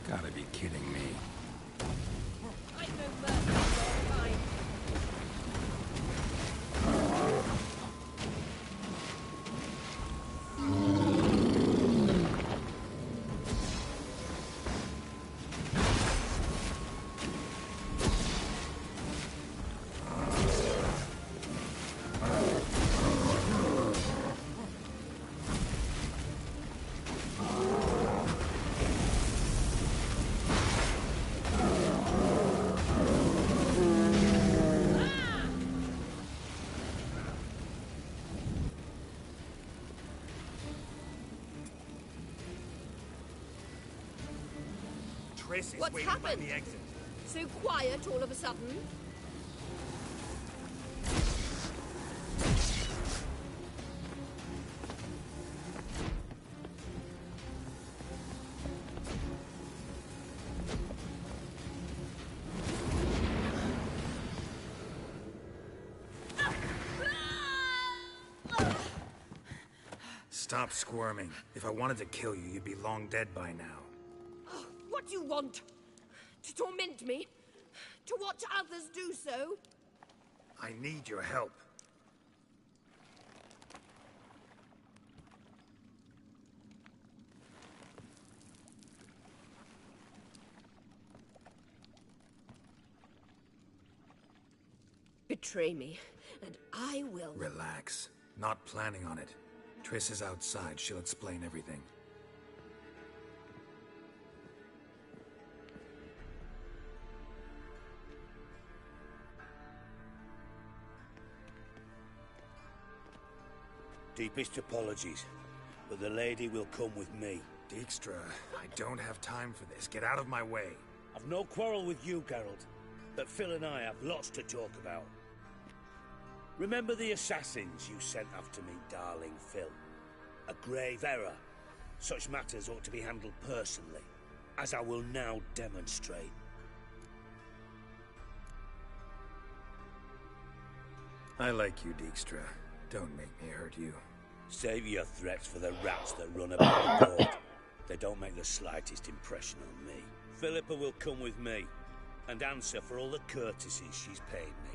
Gotta be kidding me. I know mercy of your kind. Triss is What's waiting by happened? the exit. So quiet all of a sudden. Stop squirming. If I wanted to kill you, you'd be long dead by now. What do you want? To torment me? To watch others do so? I need your help. betray me, and I will... Relax. Not planning on it. Triss is outside. She'll explain everything. Deepest apologies, but the lady will come with me. Dijkstra, I don't have time for this. Get out of my way. I've no quarrel with you, Geralt, but Phil and I have lots to talk about. Remember the assassins you sent after me, darling Phil? A grave error. Such matters ought to be handled personally, as I will now demonstrate. I like you, Dijkstra. Don't make me hurt you. Save your threats for the rats that run about the court. They don't make the slightest impression on me. Philippa will come with me, and answer for all the courtesies she's paid me.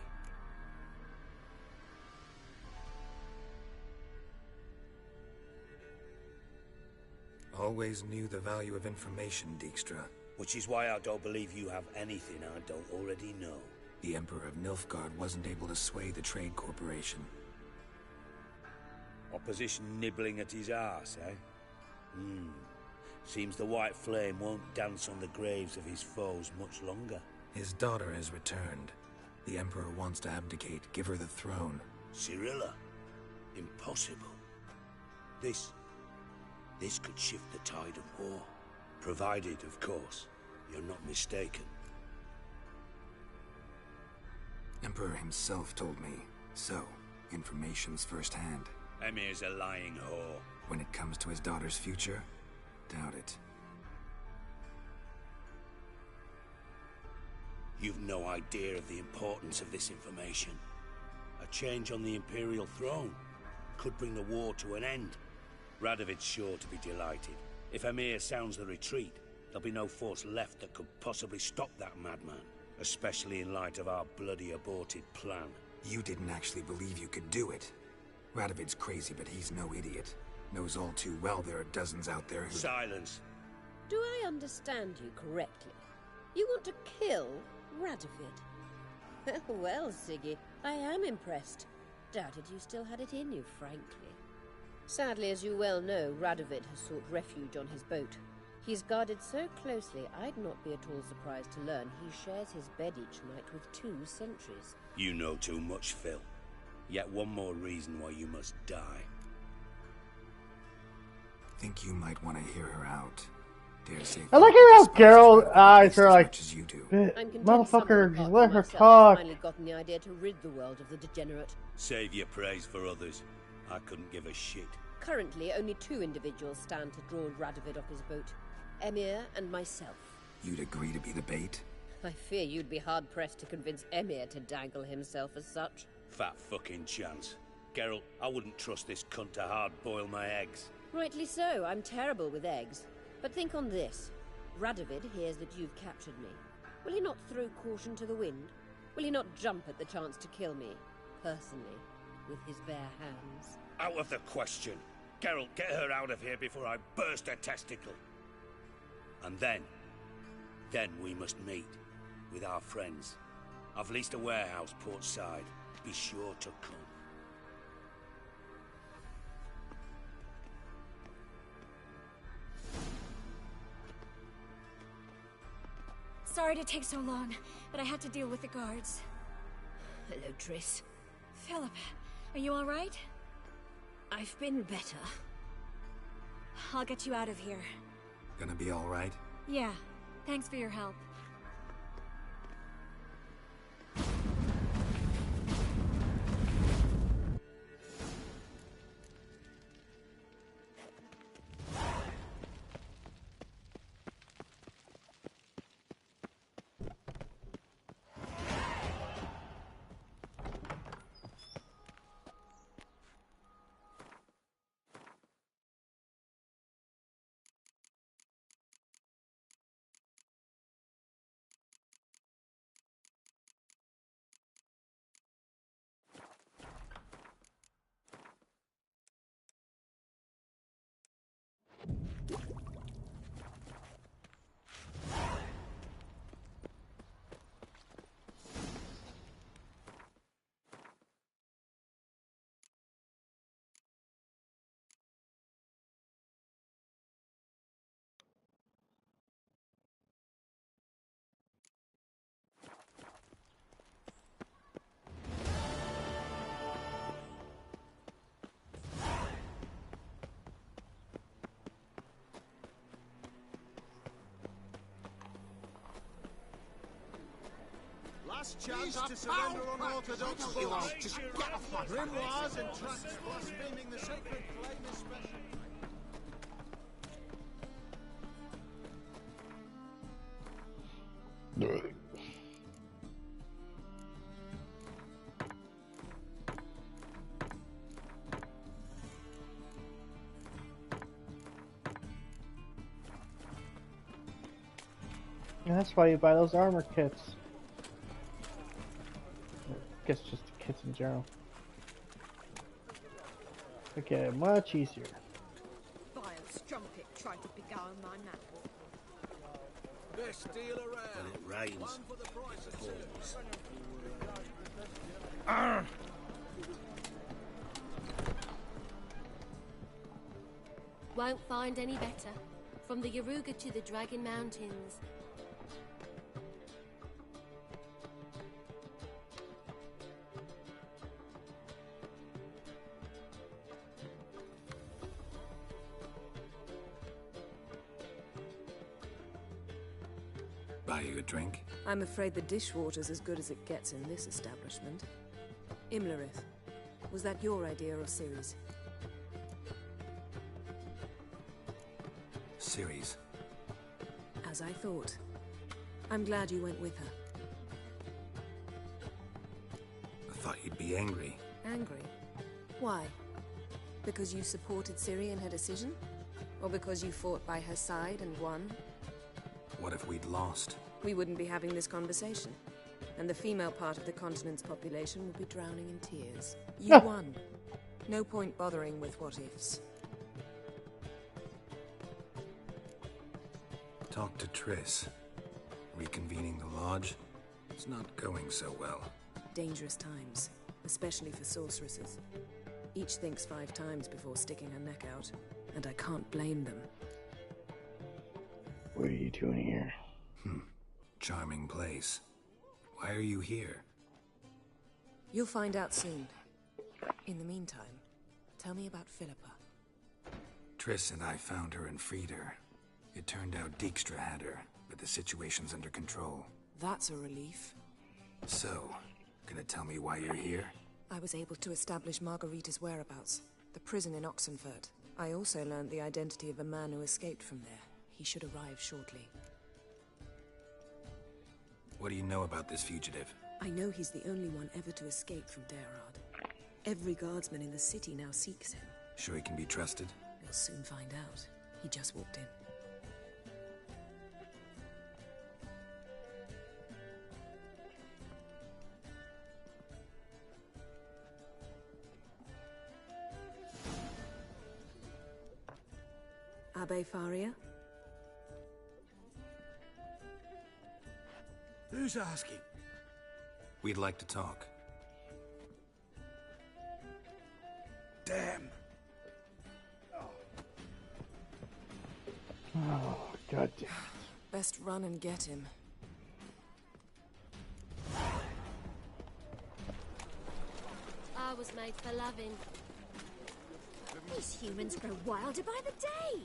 Always knew the value of information, Dijkstra. Which is why I don't believe you have anything I don't already know. The Emperor of Nilfgaard wasn't able to sway the Trade Corporation. Opposition nibbling at his arse, eh? Seems the White Flame won't dance on the graves of his foes much longer. His daughter has returned. The Emperor wants to abdicate, give her the throne. Cirilla? Impossible. This could shift the tide of war. Provided, of course, you're not mistaken. Emperor himself told me. So, information's firsthand. Emir's a lying whore. When it comes to his daughter's future, doubt it. You've no idea of the importance of this information. A change on the Imperial throne could bring the war to an end. Radovid's sure to be delighted. If Emir sounds the retreat, there'll be no force left that could possibly stop that madman. Especially in light of our bloody aborted plan. You didn't actually believe you could do it. Radovid's crazy, but he's no idiot. Knows all too well there are dozens out there who... Silence! Do I understand you correctly? You want to kill Radovid? Well, Siggy, I am impressed. Doubted you still had it in you, frankly. Sadly, as you well know, Radovid has sought refuge on his boat. He's guarded so closely, I'd not be at all surprised to learn he shares his bed each night with 2 sentries. You know too much, Phil. Yet one more reason why you must die. Think you might want to hear her out. Dare say I like how Geralt eyes are like, as you do. I'm content motherfucker, just let her myself talk. finally gotten the idea to rid the world of the degenerate. Save your praise for others. I couldn't give a shit. Currently, only 2 individuals stand to draw Radovid off his boat. Emir and myself. You'd agree to be the bait? I fear you'd be hard-pressed to convince Emir to dangle himself as such. Fat fucking chance. Geralt, I wouldn't trust this cunt to hard-boil my eggs. Rightly so, I'm terrible with eggs. But think on this. Radovid hears that you've captured me. Will he not throw caution to the wind? Will he not jump at the chance to kill me, personally, with his bare hands? Out of the question. Geralt, get her out of here before I burst her testicle. And then we must meet with our friends. I've leased a warehouse port side. Be sure to come. Sorry to take so long, but I had to deal with the guards. Hello, Triss. Philip, are you all right? I've been better. I'll get you out of here. Gonna be all right? Yeah, thanks for your help. last chance to surrender unorthodox beliefs. Just get off my grimoires and tracts blaspheming the sacred flame especially. And that's why you buy those armor kits. I guess just the kits in general. Okay, much easier. Vile strumpet tried to beguile my man. Best deal around. When it rains, One for the price of two. Won't find any better. From the Yaruga to the Dragon Mountains. Buy you a drink? I'm afraid the dishwater's as good as it gets in this establishment. Imlerith, was that your idea or Ciri's? Ciri's. As I thought. I'm glad you went with her. I thought you'd be angry. Angry? Why? Because you supported Ciri in her decision? Or because you fought by her side and won? What if we'd lost? We wouldn't be having this conversation. And the female part of the continent's population would be drowning in tears. You won. No point bothering with what-ifs. Talk to Triss. Reconvening the lodge. It's not going so well. Dangerous times, especially for sorceresses. Each thinks 5 times before sticking her neck out, and I can't blame them. What are you doing here? Charming place. Why are you here? You'll find out soon. In the meantime, tell me about Philippa. Triss and I found her and freed her. It turned out Dijkstra had her, but the situation's under control. That's a relief. So, gonna tell me why you're here? I was able to establish Margarita's whereabouts, the prison in Oxenfurt. I also learned the identity of a man who escaped from there. He should arrive shortly. What do you know about this fugitive? I know he's the only one ever to escape from Daerad. Every guardsman in the city now seeks him. Sure he can be trusted? We'll soon find out. He just walked in. Abbe Faria? Who's asking? We'd like to talk. Damn. Oh, god damn it. Best run and get him. I was made for loving. These humans grow wilder by the day.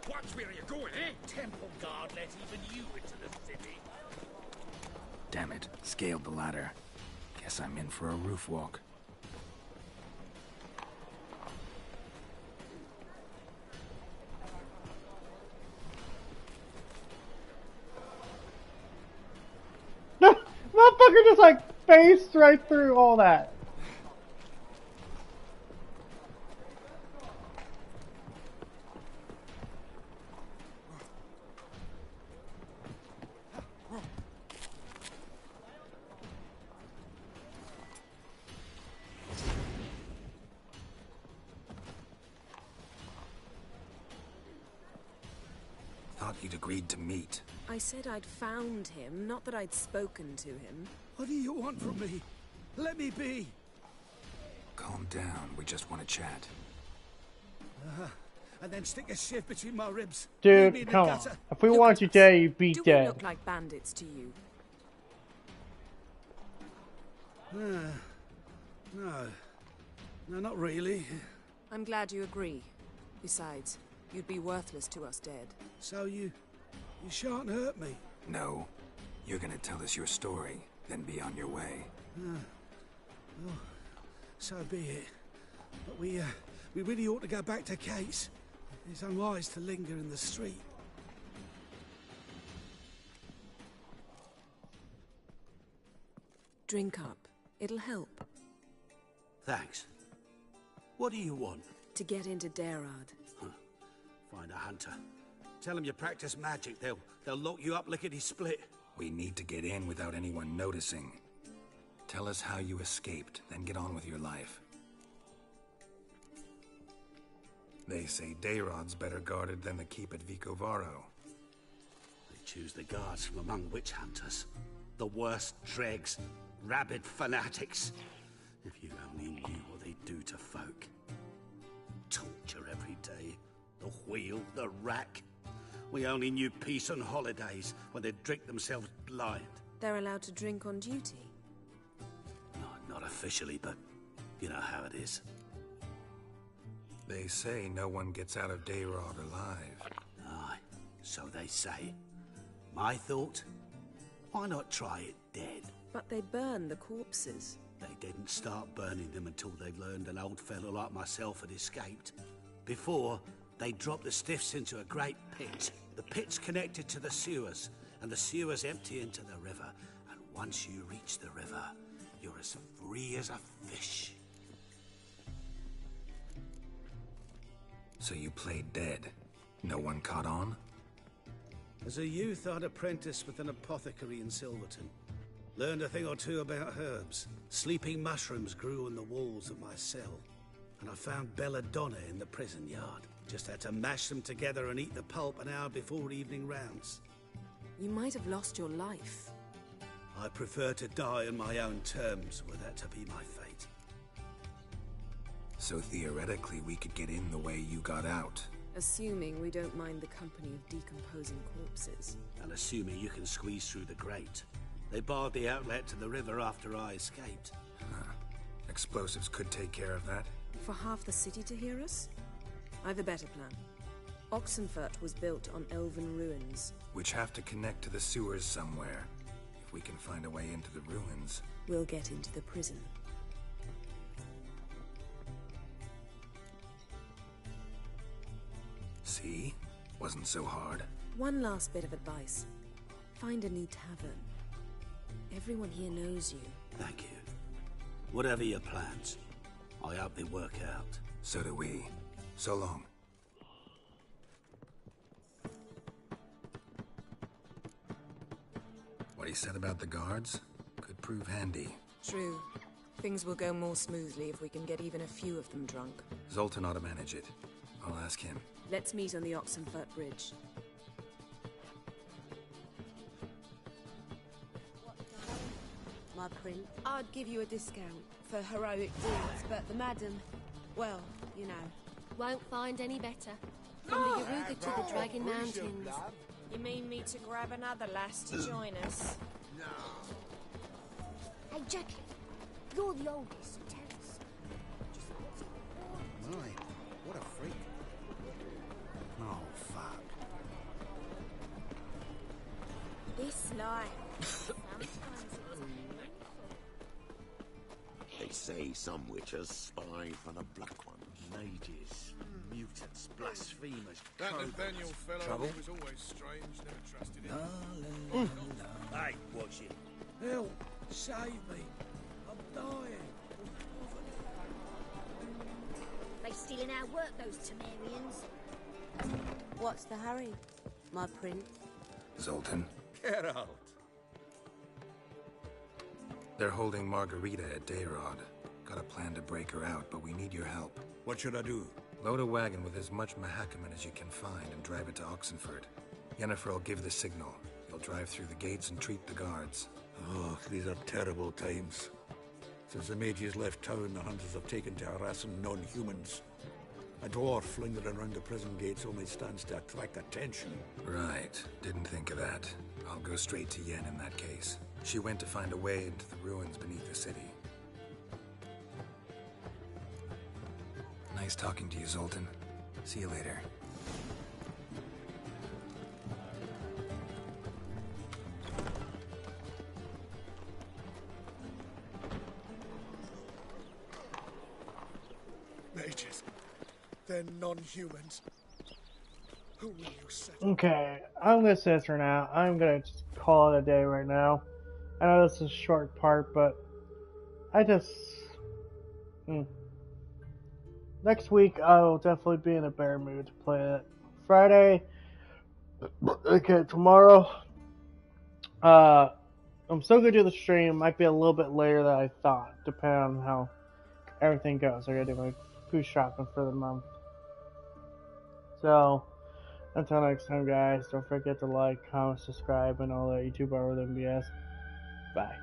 Watch where you're going, eh? Temple Guard let even you into the city. Damn it, scaled the ladder. Guess I'm in for a roof walk. Motherfucker just like phased right through all that. Thought you'd agreed to meet. I said I'd found him, not that I'd spoken to him. What do you want from me? Let me be. Calm down, we just want to chat. And then stick a shiv between my ribs. Dude, come on. If we want you dead, you'd be Do dead. we look like bandits to you? No, not really. I'm glad you agree. Besides, you'd be worthless to us dead. So you shan't hurt me. No. You're gonna tell us your story, then be on your way. Oh, so be it. But we really ought to go back to Kate's. It's unwise to linger in the street. Drink up. It'll help. Thanks. What do you want? To get into Daerad. Find a hunter. Tell them you practice magic. They'll lock you up lickety-split. We need to get in without anyone noticing. Tell us how you escaped, then get on with your life. They say Daerad's better guarded than the keep at Vicovaro. They choose the guards from among witch hunters. The worst dregs. Rabid fanatics. If you only knew what they do to folk. Torture every day. The wheel, the rack. We only knew peace on holidays when they'd drink themselves blind. They're allowed to drink on duty? Not officially, but you know how it is. They say no one gets out of Daerad alive. Aye, so they say. My thought? Why not try it dead? But they burn the corpses. They didn't start burning them until they'd learned an old fellow like myself had escaped. Before, they dropped the stiffs into a great pit. The pit's connected to the sewers, and the sewers empty into the river. And once you reach the river, you're as free as a fish. So you played dead. No one caught on? As a youth, I'd apprenticed with an apothecary in Silverton. Learned a thing or two about herbs. Sleeping mushrooms grew on the walls of my cell. And I found belladonna in the prison yard. Just had to mash them together and eat the pulp an hour before evening rounds. You might have lost your life. I prefer to die on my own terms, were that to be my fate. So theoretically, we could get in the way you got out. Assuming we don't mind the company of decomposing corpses. And assuming you can squeeze through the grate. They barred the outlet to the river after I escaped. Huh. Explosives could take care of that. For half the city to hear us? I've a better plan. Oxenfurt was built on elven ruins. Which have to connect to the sewers somewhere. If we can find a way into the ruins... We'll get into the prison. See? Wasn't so hard. One last bit of advice. Find a new tavern. Everyone here knows you. Thank you. Whatever your plans, I hope they work out. So do we. So long. What he said about the guards could prove handy. True. Things will go more smoothly if we can get even a few of them drunk. Zoltan ought to manage it. I'll ask him. Let's meet on the Oxenfurt Bridge. My prince. I'd give you a discount for heroic deeds, but the madam, well, you know. Won't find any better. From the Yaruga to the Dragon Mountains. You mean me to grab another lass to join us? No. Hey, Jackie, you're the oldest, so tell us. My, what a freak. Oh, fuck. This life. They say some witches spy for the Black One. Mages, mutants, blasphemers, That cobras. Nathaniel fellow Trouble? was always strange, never trusted him. Hey, watch it. Help! Save me! I'm dying! They stealing our work, those Temerians. What's the hurry, my prince? Zoltan. Get out. They're holding Margarita at Daerad. Got a plan to break her out, but we need your help. What should I do? Load a wagon with as much Mahakaman as you can find and drive it to Oxenfurt. Yennefer will give the signal. You'll drive through the gates and treat the guards. Oh, these are terrible times. Since the mages left town, the hunters have taken to harassing non-humans. A dwarf lingering around the prison gates only stands to attract attention. Right. Didn't think of that. I'll go straight to Yen in that case. She went to find a way into the ruins beneath the city. Nice talking to you, Zoltan. See you later. They're non-humans. Who will you set? Okay, I'm gonna say this for now. I'm gonna just call it a day right now. I know this is a short part, but I just... Next week, I will definitely be in a better mood to play it. Friday, okay, tomorrow, I'm still gonna do the stream. Might be a little bit later than I thought, depending on how everything goes. I gotta do my food shopping for the month. So, until next time, guys, don't forget to like, comment, subscribe, and all that YouTube over the BS. Bye.